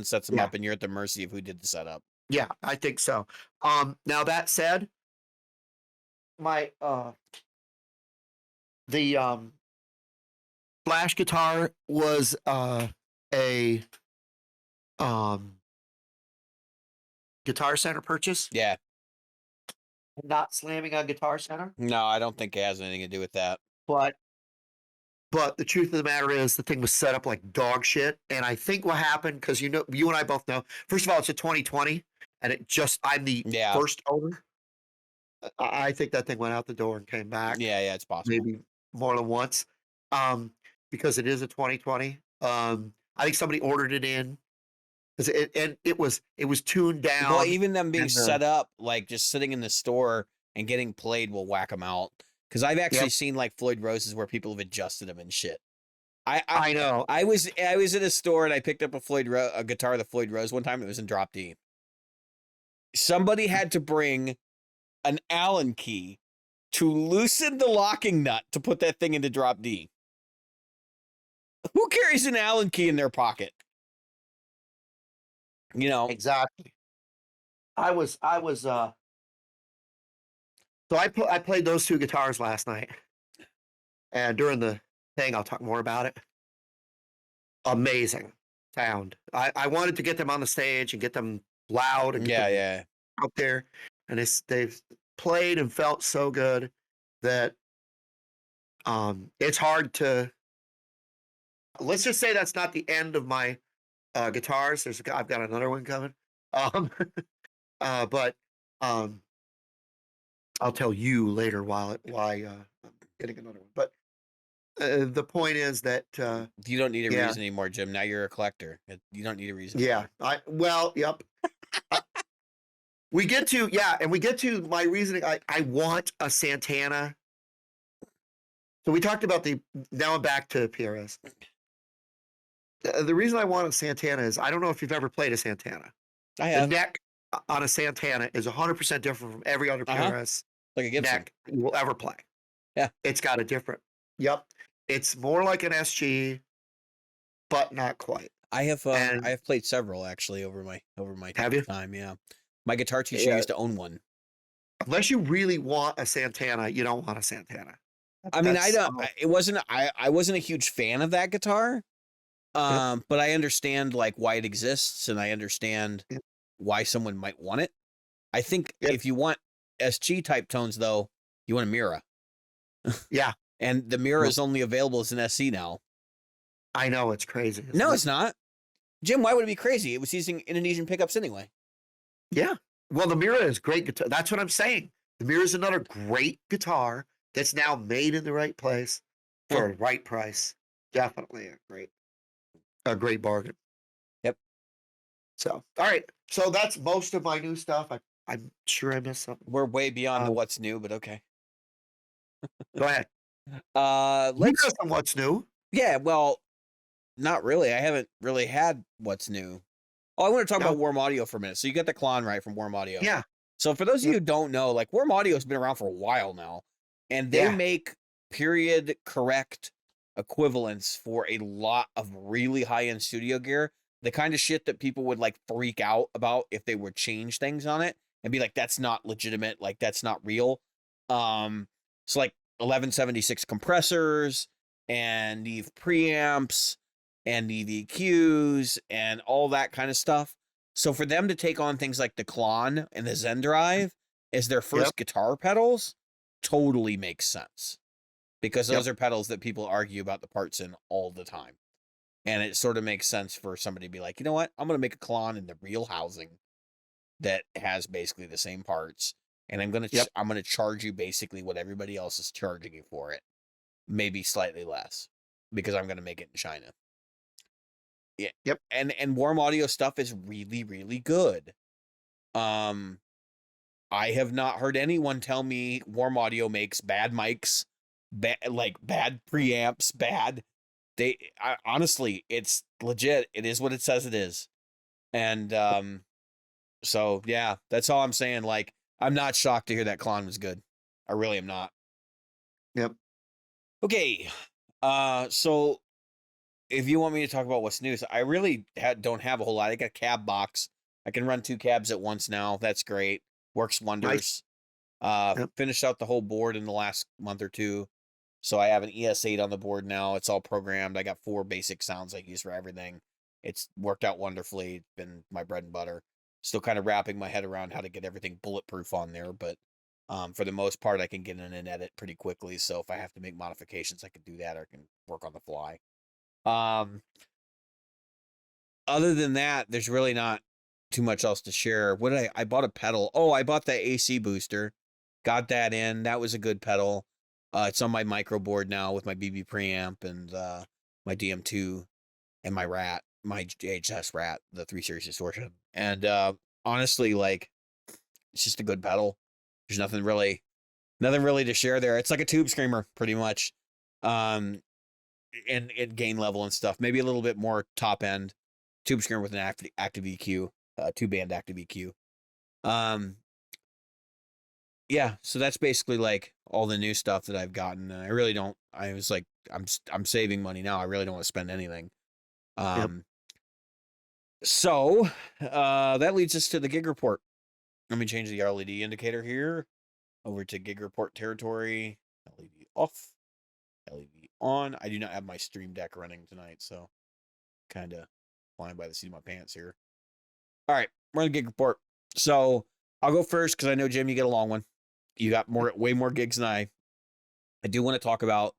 sets him Yeah. up, and you're at the mercy of who did the setup. Yeah, I think so. Now that said, my the flash guitar was a Guitar Center purchase. Yeah. Not slamming on Guitar Center, No, I don't think it has anything to do with that. but the truth of the matter is the thing was set up like dog shit. And I think what happened, because you and I both know, first of all, it's a 2020, and I'm the first owner. I think that thing went out the door and came back. Yeah, it's possible. Maybe more than once. Because it is a 2020. I think somebody ordered it in. It was tuned down. Well, even them being set up, like just sitting in the store and getting played will whack them out. Because I've actually seen like Floyd Roses where people have adjusted them and shit. I know. I was at a store and I picked up a guitar, the Floyd Rose one time. It was in drop D. Somebody had to bring an Allen key to loosen the locking nut to put that thing into drop D. Who carries an Allen key in their pocket? Exactly. So I played those two guitars last night. And during the thing, I'll talk more about it. Amazing sound. I wanted to get them on the stage and get them loud and get them out there. And they've played and felt so good that it's hard to. Let's just say that's not the end of my guitars. I've got another one coming. But I'll tell you later why I'm getting another one. But the point is that you don't need a reason anymore, Jim. Now you're a collector. You don't need a reason. Yeah. Yep. We get to my reasoning. I want a Santana. So we talked about now I'm back to PRS. The reason I want a Santana is I don't know if you've ever played a Santana. I have. The neck on a Santana is 100% different from every other PRS like a Gibson neck you will ever play. Yeah. It's got a different. Yep. It's more like an SG, but not quite. I have played several actually over my time. Yeah. My guitar teacher used to own one. Unless you really want a Santana, you don't want a Santana. I mean, I wasn't a huge fan of that guitar. But I understand like why it exists, and I understand why someone might want it. I think if you want SG type tones, though, you want a Mira. Yeah. And the Mira is only available as an SC now. I know, it's crazy. No, it's not. Jim, why would it be crazy? It was using Indonesian pickups anyway. Yeah. Well, the Mira is great guitar. That's what I'm saying. The Mira is another great guitar that's now made in the right place for the right price. Definitely a great bargain. Yep. So, all right. So that's most of my new stuff. I'm sure I missed something. We're way beyond what's new, but okay. Go ahead. Let's go on what's new. Yeah, well, not really. I haven't really had what's new. Oh, I want to talk about Warm Audio for a minute. So you got the Klon right from Warm Audio. Yeah. So for those of you who don't know, like Warm Audio has been around for a while now, and they Yeah. make period correct equivalents for a lot of really high-end studio gear. The kind of shit that people would like freak out about if they would change things on it and be like, that's not legitimate, like that's not real. So like 1176 compressors and Neve preamps and Neve EQs and all that kind of stuff. So for them to take on things like the Klon and the Zen Drive as their first guitar pedals totally makes sense, because those are pedals that people argue about the parts in all the time. And it sort of makes sense for somebody to be like, you know what? I'm going to make a Klon in the real housing that has basically the same parts. And I'm going to charge you basically what everybody else is charging you for it. Maybe slightly less, because I'm going to make it in China. Yeah. Yep. And Warm Audio stuff is really, really good. I have not heard anyone tell me Warm Audio makes bad mics, bad preamps, bad. Honestly, it's legit. It is what it says it is. And so yeah, that's all I'm saying. Like, I'm not shocked to hear that Klon was good. I really am not. Yep. Okay. So if you want me to talk about what's new, so I really don't have a whole lot. I got a cab box. I can run 2 cabs at once now. That's great. Works wonders. Nice. Finished out the whole board in the last month or two. So I have an ES8 on the board now. It's all programmed. I got 4 basic sounds I use for everything. It's worked out wonderfully. It's been my bread and butter. Still kind of wrapping my head around how to get everything bulletproof on there, but for the most part, I can get in and edit pretty quickly. So if I have to make modifications, I can do that, or I can work on the fly. Other than that, there's really not too much else to share. What did I bought a pedal. Oh, I bought that AC booster. Got that in. That was a good pedal. It's on my micro board now with my BB preamp and my DM2 and my Rat, my JHS Rat, the 3 Series Distortion. And honestly, like, it's just a good pedal. There's nothing really to share there. It's like a Tube Screamer, pretty much. In gain level and stuff. Maybe a little bit more top end. Tube Screamer with an active EQ, 2-band active EQ. Yeah, so that's basically like all the new stuff that I've gotten. I really don't. I was like, I'm saving money now. I really don't want to spend anything. So that leads us to the gig report. Let me change the LED indicator here over to gig report territory. LED off, LED on. I do not have my Stream Deck running tonight, so kind of flying by the seat of my pants here. All right, we're on the gig report. So I'll go first because I know, Jim, you get a long one. You got way more gigs than I. I do want to talk about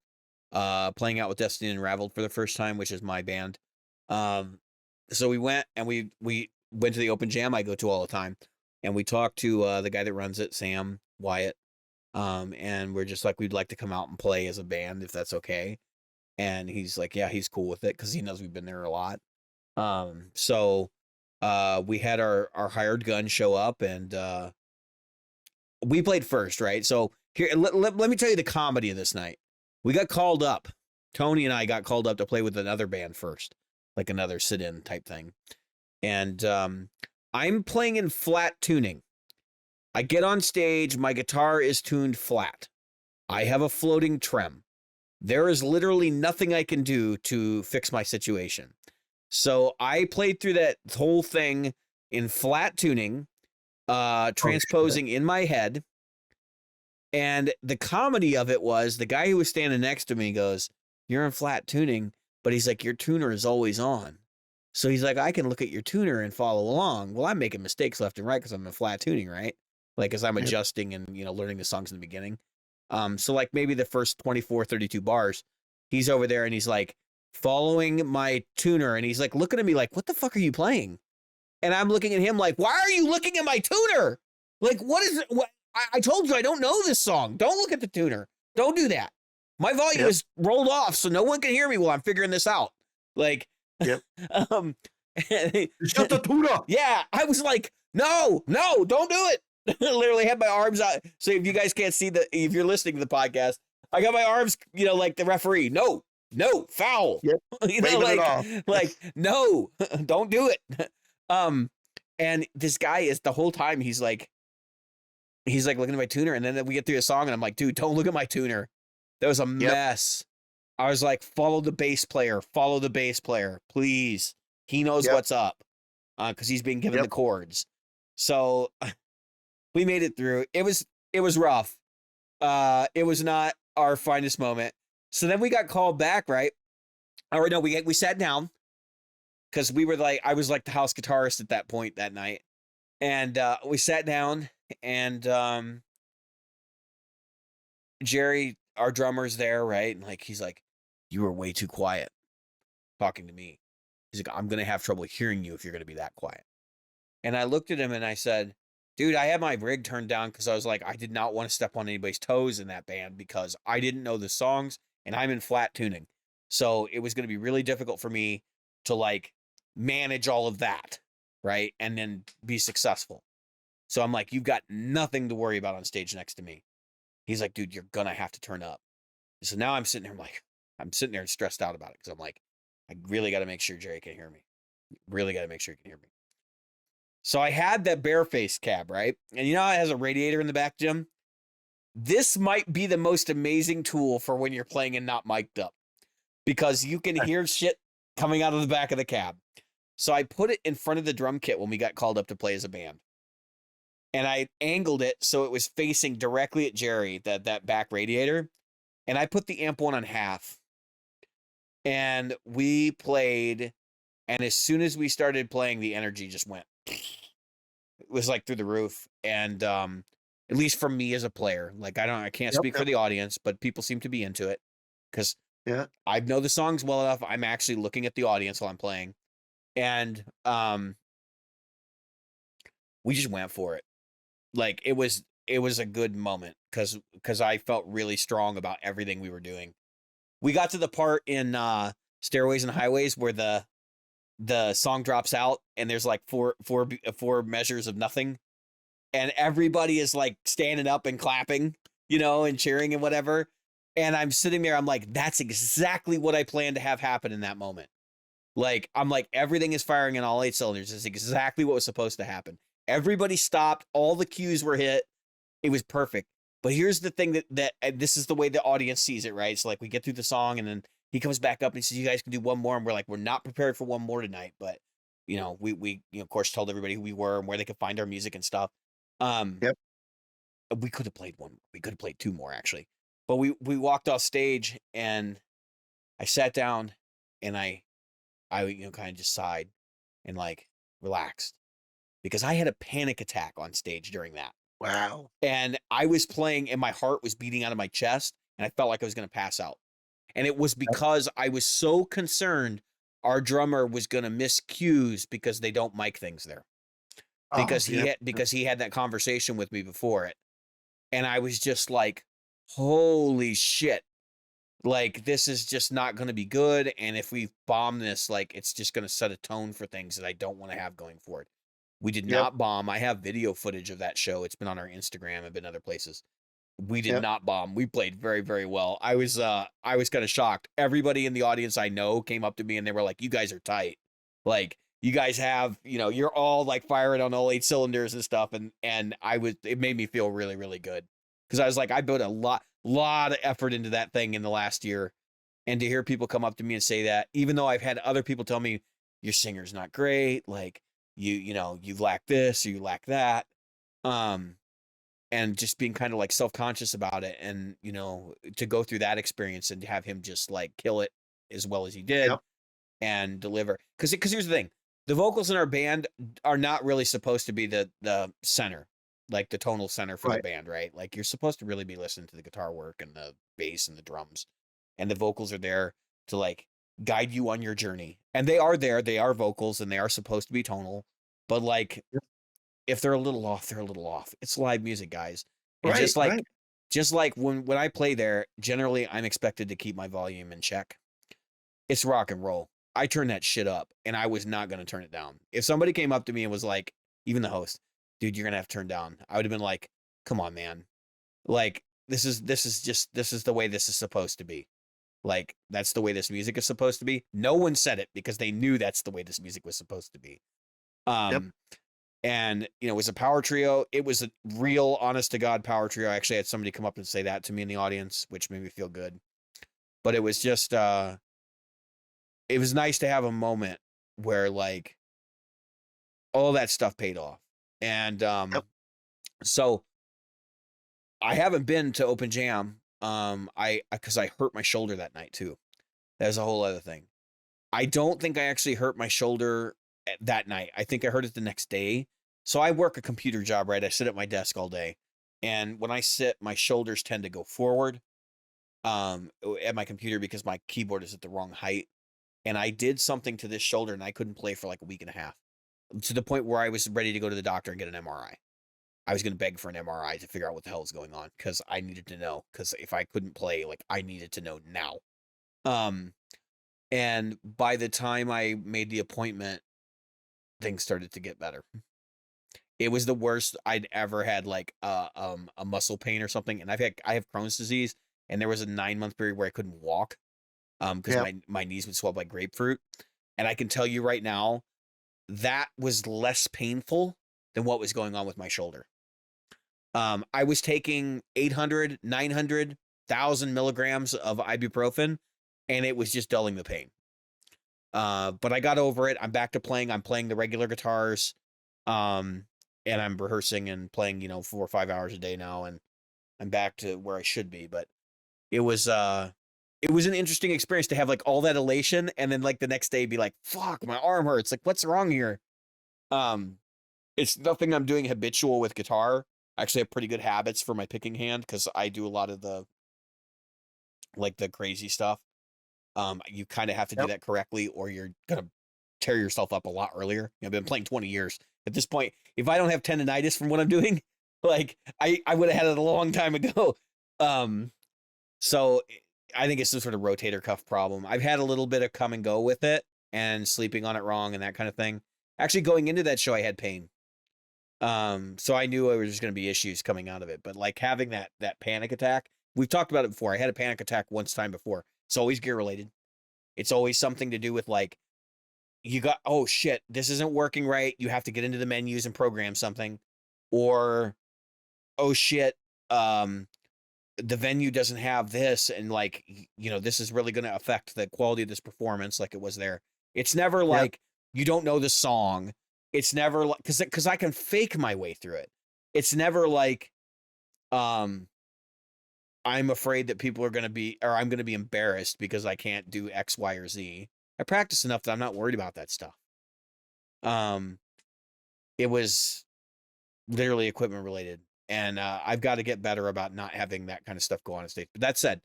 playing out with Destiny Unraveled for the first time, which is my band. So we went and we went to the open jam I go to all the time, and we talked to the guy that runs it, Sam Wyatt. And we're just like, we'd like to come out and play as a band if that's okay. And he's like, yeah, he's cool with it because he knows we've been there a lot. So we had our hired gun show up, and we played first, right? So here, let me tell you the comedy of this night. We got called up. Tony and I got called up to play with another band first, like another sit-in type thing. And I'm playing in flat tuning. I get on stage, my guitar is tuned flat. I have a floating trem. There is literally nothing I can do to fix my situation. So I played through that whole thing in flat tuning, transposing in my head. And the comedy of it was the guy who was standing next to me goes, "You're in flat tuning," but he's like, "Your tuner is always on." So he's like, "I can look at your tuner and follow along." Well, I'm making mistakes left and right because I'm in flat tuning, right? Like, as I'm adjusting and, learning the songs in the beginning. So like maybe the first 24, 32 bars, he's over there and he's like following my tuner, and he's like looking at me like, "What the fuck are you playing?" And I'm looking at him like, "Why are you looking at my tuner? Like, what is it? What? I told you I don't know this song. Don't look at the tuner. Don't do that. My volume is rolled off so no one can hear me while I'm figuring this out." Like, Yep. Shut the tuner. Yeah, I was like, no, don't do it. Literally had my arms out. So if you guys can't see if you're listening to the podcast, I got my arms, like the referee. No, foul. Yep. like, no, don't do it. And this guy is the whole time he's like, he's like looking at my tuner, and then we get through a song, and I'm like, dude, don't look at my tuner. That was a mess. I was like, follow the bass player, please. He knows what's up, because he's being given the chords. So we made it through. It was rough. It was not our finest moment. So then we got called back, right? Or no, we sat down because we were like, I was like the house guitarist at that point that night, and we sat down, and Jerry, our drummer's there, right? And like he's like, you were way too quiet talking to me. He's like, I'm gonna have trouble hearing you if you're gonna be that quiet. And I looked at him and I said, dude, I had my rig turned down because I was like, I did not want to step on anybody's toes in that band because I didn't know the songs and I'm in flat tuning. So it was going to be really difficult for me to like manage all of that, right? And then be successful. So I'm like, you've got nothing to worry about on stage next to me. He's like, dude, you're going to have to turn up. So now I'm sitting there, I'm sitting there and stressed out about it because I'm like, I really got to make sure Jerry can hear me. Really got to make sure he can hear me. So I had that barefaced cab, right? And you know how it has a radiator in the back, Jim? This might be the most amazing tool for when you're playing and not mic'd up because you can hear shit coming out of the back of the cab. So I put it in front of the drum kit when we got called up to play as a band. And I angled it so it was facing directly at Jerry, that back radiator. And I put the amp one on half. And we played, and as soon as we started playing, the energy just went. It was like through the roof. And at least for me as a player, like I can't speak for the audience, but people seem to be into it because I know the songs well enough. I'm actually looking at the audience while I'm playing, and we just went for it. Like it was a good moment because I felt really strong about everything we were doing. We got to the part in Stairways and Highways where the song drops out and there's like four measures of nothing, and everybody is like standing up and clapping, you know, and cheering and whatever. And I'm sitting there, I'm like, that's exactly what I planned to have happen in that moment. Like, I'm like, everything is firing in all 8 cylinders. It's exactly what was supposed to happen. Everybody stopped. All the cues were hit. It was perfect. But here's the thing that this is the way the audience sees it, right? So like we get through the song and then he comes back up and he says, you guys can do one more. And we're like, we're not prepared for one more tonight. But, you know, we of course, told everybody who we were and where they could find our music and stuff. We could have played one. We could have played 2 more, actually. But we walked off stage and I sat down and I kind of just sighed and like relaxed because I had a panic attack on stage during that. Wow. And I was playing and my heart was beating out of my chest and I felt like I was going to pass out. And it was because I was so concerned our drummer was going to miss cues because they don't mic things there. Because he had that conversation with me before it. And I was just like, holy shit. Like, this is just not going to be good. And if we bomb this, like, it's just going to set a tone for things that I don't want to have going forward. We did not bomb. I have video footage of that show. It's been on our Instagram and been other places. We did not bomb. We played very, very well. I was kind of shocked. Everybody in the audience I know came up to me and they were like, you guys are tight. Like, you guys have, you know, you're all like firing on all 8 cylinders and stuff. And it made me feel really, really good. Cause I was like, I built a lot of effort into that thing in the last year. And to hear people come up to me and say that, even though I've had other people tell me your singer's not great, like you lack this or you lack that. And just being kind of like self-conscious about it. And, you know, to go through that experience and to have him just like kill it as well as he did and deliver. Cause here's the thing, the vocals in our band are not really supposed to be the center, like the tonal center for the band, right? Like you're supposed to really be listening to the guitar work and the bass and the drums, and the vocals are there to like guide you on your journey. And they are there, they are vocals and they are supposed to be tonal, but like if they're a little off, they're a little off. It's live music, guys. And just like when I play there, generally I'm expected to keep my volume in check. It's rock and roll. I turn that shit up and I was not going to turn it down. If somebody came up to me and was like, even the host, dude, you're going to have to turn down, I would have been like, come on, man. Like, this is the way this is supposed to be. Like, that's the way this music is supposed to be. No one said it because they knew that's the way this music was supposed to be. And, you know, it was a power trio. It was a real honest to God power trio. I actually had somebody come up and say that to me in the audience, which made me feel good. But it was just, it was nice to have a moment where like all that stuff paid off. And, Yep. so I haven't been to Open Jam. Cause I hurt my shoulder that night too. That's a whole other thing. I don't think I actually hurt my shoulder that night. I think I hurt it the next day. So I work a computer job, right? I sit at my desk all day. And when I sit, my shoulders tend to go forward at my computer because my keyboard is at the wrong height. And I did something to this shoulder and I couldn't play for like a week and a half, to the point where I was ready to go to the doctor and get an MRI. I was going to beg for an MRI to figure out what the hell is going on because I needed to know. Because if I couldn't play, like I needed to know now. And by the time I made the appointment, things started to get better. It was the worst I'd ever had, like a muscle pain or something. And I have Crohn's disease, and there was a 9-month period where I couldn't walk because Yep. my knees would swell up like grapefruit. And I can tell you right now, that was less painful than what was going on with my shoulder. I was taking 800, 900, 1,000 milligrams of ibuprofen, and it was just dulling the pain. But I got over it. I'm back to playing. I'm playing the regular guitars. And I'm rehearsing and playing, you know, 4 or 5 hours a day now, and I'm back to where I should be. But it was an interesting experience to have like all that elation and then like the next day be like, fuck, my arm hurts. Like, what's wrong here? It's nothing I'm doing habitual with guitar. I actually have pretty good habits for my picking hand because I do a lot of the crazy stuff. You kind of have to do Yep. that correctly or you're gonna tear yourself up a lot earlier. I've been playing 20 years. At this point, if I don't have tendonitis from what I'm doing, like I would have had it a long time ago. So I think it's some sort of rotator cuff problem. I've had a little bit of come and go with it and sleeping on it wrong and that kind of thing. Actually, going into that show, I had pain. So I knew there was just going to be issues coming out of it. But like having that panic attack, we've talked about it before. I had a panic attack once time before. It's always gear related. It's always something to do with like, you got, oh shit, this isn't working right. You have to get into the menus and program something. Or, oh shit, the venue doesn't have this. And like, you know, this is really going to affect the quality of this performance like it was there. It's never Yep. like, you don't know the song. It's never like, because I can fake my way through it. It's never like, I'm afraid that people are going to be, or I'm going to be embarrassed because I can't do X, Y, or Z. I practice enough that I'm not worried about that stuff. It was literally equipment related, and I've got to get better about not having that kind of stuff go on stage. But that said,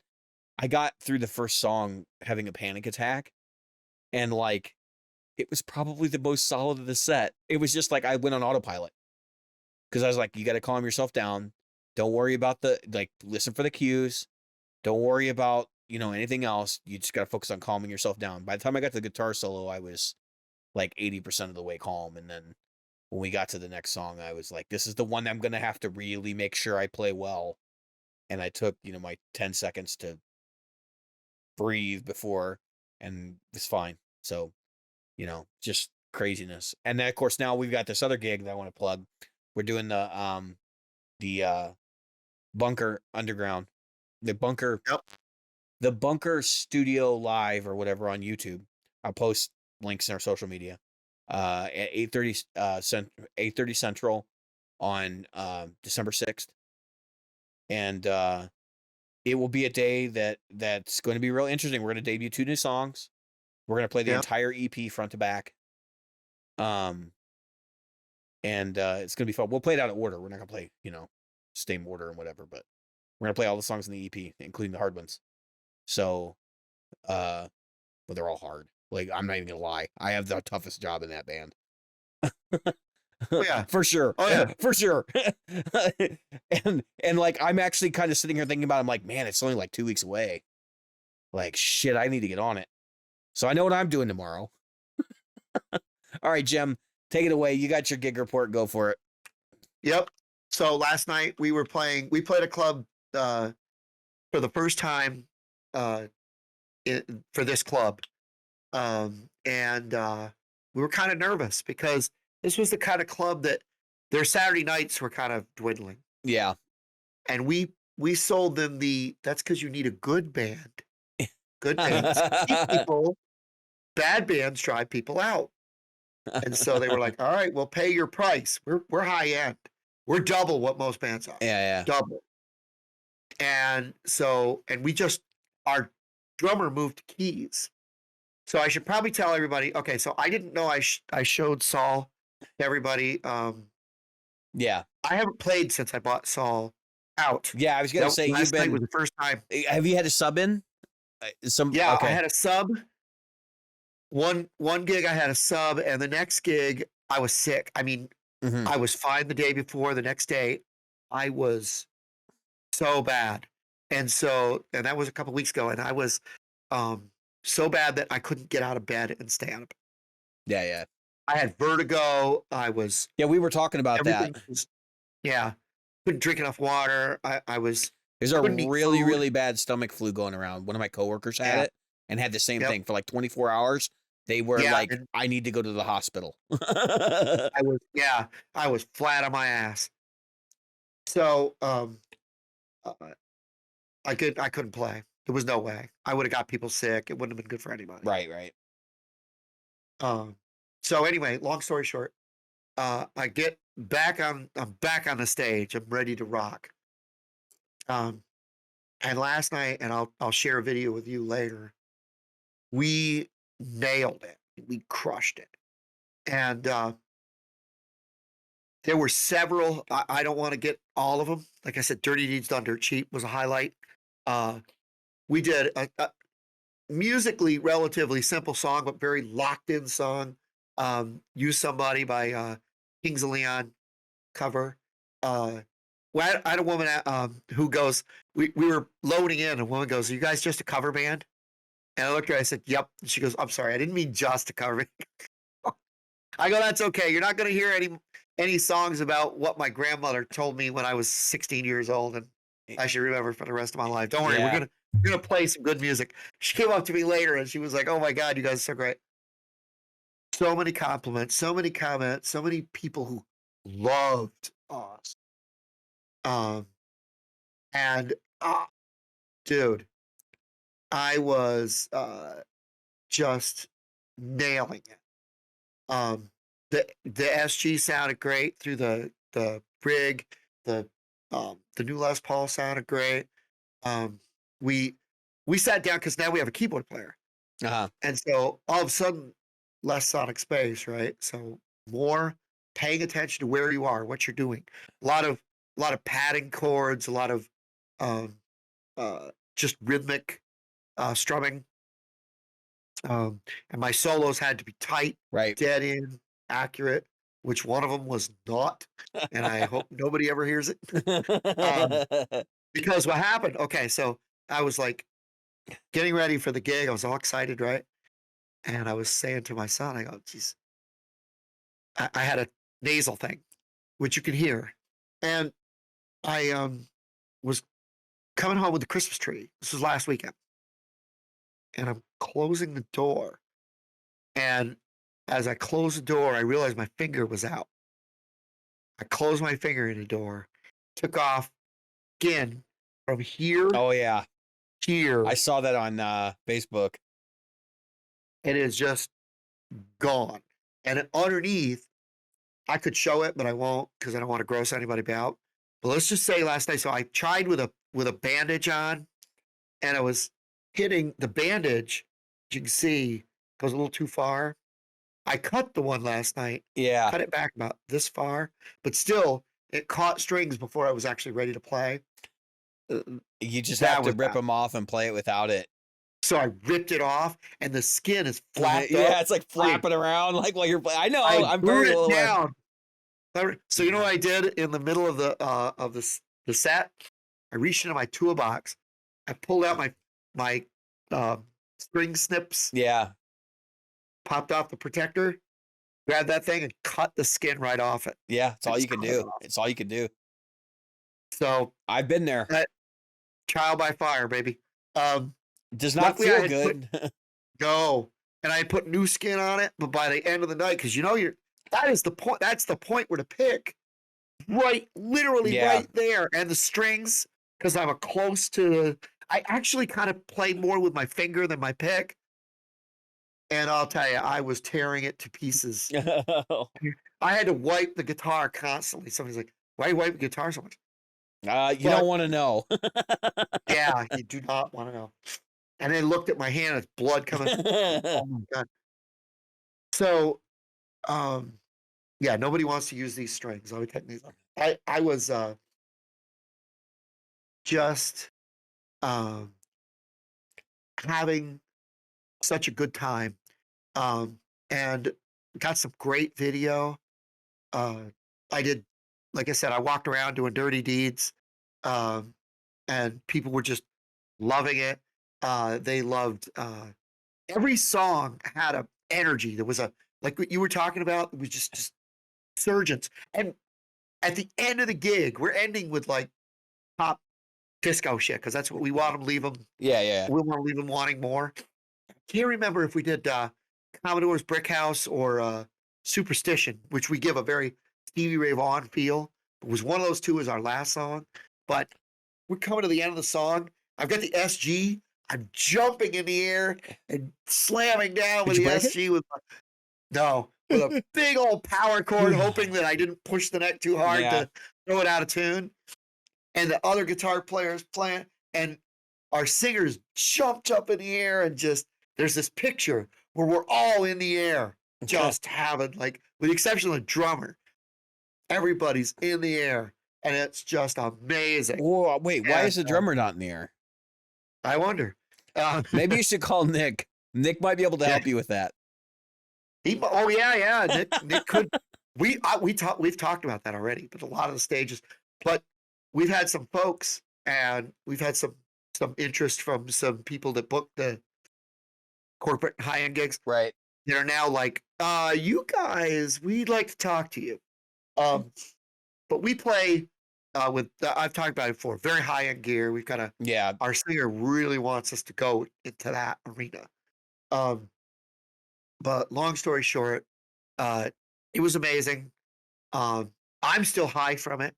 I got through the first song having a panic attack, and like, it was probably the most solid of the set. It was just like I went on autopilot because I was like, you got to calm yourself down. Don't worry about listen for the cues. Don't worry about, you know, anything else. You just got to focus on calming yourself down. By the time I got to the guitar solo, I was like 80% of the way calm. And then when we got to the next song, I was like, this is the one I'm going to have to really make sure I play well. And I took, you know, my 10 seconds to breathe before, and it's fine. So, you know, just craziness. And then of course now we've got this other gig that I want to plug. We're doing the Bunker Underground, the Bunker, Yep. the Bunker Studio Live or whatever on YouTube. I'll post links in our social media. At 8:30 Central on December 6th, and it will be a day that's going to be real interesting. We're going to debut 2 new songs. We're going to play the Yep. entire EP front to back. And it's going to be fun. We'll play it out of order. We're not going to play, you know, same order and whatever, but we're going to play all the songs in the EP, including the hard ones. So, well, they're all hard. Like, I'm not even going to lie. I have the toughest job in that band. Oh, yeah. For sure. Oh, yeah. For sure. and like, I'm actually kind of sitting here thinking about it. I'm like, man, it's only like 2 weeks away. Like, shit, I need to get on it. So I know what I'm doing tomorrow. All right, Jim, take it away. You got your gig report. Go for it. Yep. So last night we played a club for the first time for this club. And we were kind of nervous because this was the kind of club that their Saturday nights were kind of dwindling. Yeah. And we sold them that's because you need a good band. Good bands keep people, bad bands drive people out. And so they were like, all right, we'll pay your price. We're high end. We're double what most bands are. Yeah. Double. And so, and our drummer moved to keys. So I should probably tell everybody, okay, so I didn't know I showed Saul to everybody. Yeah. I haven't played since I bought Saul out. Yeah. I was going to say, last night was the first time. have you had a sub in? Yeah, okay. I had a sub. One gig I had a sub, and the next gig I was sick. I mean, Mhm. I was fine the day before. The next day, I was so bad, and that was a couple weeks ago, and I was so bad that I couldn't get out of bed and stand up. Yeah. I had vertigo. Yeah, we were talking about that. everything was, yeah, couldn't drink enough water. I was There's a couldn't eat really, food. really bad stomach flu going around. One of my coworkers had Yeah. it and had the same Yep. thing for like 24 hours. They were Yeah, like, and I need to go to the hospital. I was flat on my ass. So uh, I couldn't play. There was no way. I would have got people sick. It wouldn't have been good for anybody. Right. So anyway, long story short, I get back I'm back on the stage. I'm ready to rock. And last night, and I'll share a video with you later, we nailed it. We crushed it. And there were several, I don't want to get all of them. Like I said, Dirty Deeds Done Dirt Cheap was a highlight. We did a musically relatively simple song, but very locked in song. Use Somebody by Kings of Leon cover. Well, I had a woman who goes, we were loading in, and a woman goes, "Are you guys just a cover band?" And I looked at her, I said, "Yep." And she goes, "I'm sorry, I didn't mean just a cover band." I go, "That's okay. You're not going to hear any songs about what my grandmother told me when I was 16 years old, and I should remember for the rest of my life. Don't worry, Yeah. we're gonna play some good music." She came up to me later, and she was like, "Oh my God, you guys are so great." So many compliments, so many comments, so many people who loved us. And dude, I was just nailing it. The SG sounded great through the rig. The new Les Paul sounded great. We sat down because now we have a keyboard player, and so all of a sudden, less sonic space, right? So more paying attention to where you are, what you're doing. A lot of padding chords, a lot of just rhythmic strumming. And my solos had to be tight, Right. dead in, accurate, which one of them was not. And I hope nobody ever hears it. Because what happened, okay, so I was like getting ready for the gig. I was all excited, right? And I was saying to my son, I go, geez, I had a nasal thing, which you can hear. And I was coming home with the Christmas tree. This was last weekend. And I'm closing the door. And as I closed the door, I realized my finger was out. I closed my finger in the door, took off skin from here Oh yeah. here. I saw that on Facebook. It is just gone. And underneath, I could show it, but I won't because I don't want to gross anybody out. But let's just say last night, so I tried with a bandage on, and I was hitting the bandage. As you can see, goes a little too far. I cut the one last night, Yeah. cut it back about this far, but still, it caught strings before I was actually ready to play. You just That have to was rip bad. them off and play it without it. So I ripped it off, and the skin is flapped Yeah, up. it's like flapping around like while you're playing. I know. I I'm glued very it well aware. down. So you know what I did in the middle of the set? I reached into my toolbox. I pulled out my string snips, Yeah. popped off the protector, grabbed that thing, and cut the skin right off it. Yeah. It's all Just you can cut it do. off. It's all you can do. So I've been there. trial by fire, baby. Does not luckily I feel had good. go, and I put new skin on it. But by the end of the night, because you know that's the point where to pick literally Yeah. right there. And the strings, because I'm a close to, I actually kind of play more with my finger than my pick. And I'll tell you, I was tearing it to pieces. I had to wipe the guitar constantly. Somebody's like, "Why you wipe the guitar so much?" You But- don't want to know. Yeah, you do not want to know. And then looked at my hand, it's blood coming. Oh my god. So, yeah, nobody wants to use these strings. Let me take these off. I was just um having such a good time. And got some great video. Uh I did, like I said, I walked around doing dirty deeds. Um and people were just loving it. They loved every song had a energy. There was a, like what you were talking about, it was just surgeons. And at the end of the gig, we're ending with like pop disco shit because that's what we want them to leave them. Yeah. We want to leave them wanting more. Can't remember if we did Commodore's Brick House or Superstition, which we give a very Stevie Ray Vaughan feel. It was one of those two as our last song, but we're coming to the end of the song. I've got the SG. I'm jumping in the air and slamming down with Did the you break it? SG with a big old power chord, hoping that I didn't push the neck too hard Yeah. to throw it out of tune. And the other guitar players playing, and our singers jumped up in the air and just, there's this picture where we're all in the air, just having, like, with the exception of the drummer, everybody's in the air, and it's just amazing. Whoa, wait, why And, is the drummer not in the air? I wonder. Maybe you should call Nick. Nick might be able to Yeah. help you with that. Oh yeah. Nick could. We've talked about that already, but a lot of the stages. But we've had some folks, and we've had some interest from some people that book the corporate high end gigs. Right. That are now like, you guys, we'd like to talk to you. But we play with, I've talked about it before, very high end gear. We've got Yeah. our singer really wants us to go into that arena. But long story short, it was amazing. I'm still high from it.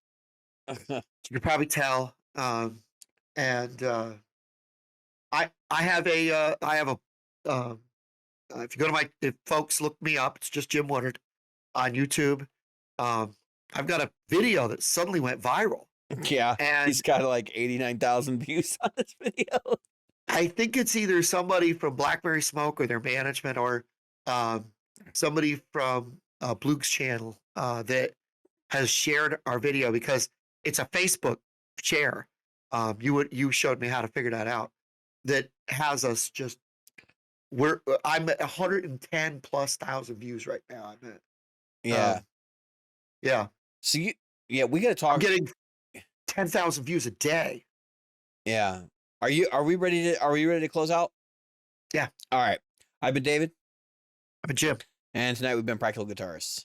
You can probably tell. And I have a if you go to if folks look me up, it's just Jim Woodard on YouTube. I've got a video that suddenly went viral, Yeah. and He's got like 89,000 views on this video. I think it's either somebody from Blackberry Smoke or their management, or somebody from Blue's channel that has shared our video, because it's a Facebook share. You showed me how to figure that out. That has us just, I'm at 110 plus thousand views right now. I'm at, Yeah. yeah. So we got to I'm talk. getting 10,000 views a day. Yeah. Are we ready to close out? Yeah. All right. I've been David. I'm a Jim. And tonight we've been Practical Guitarists.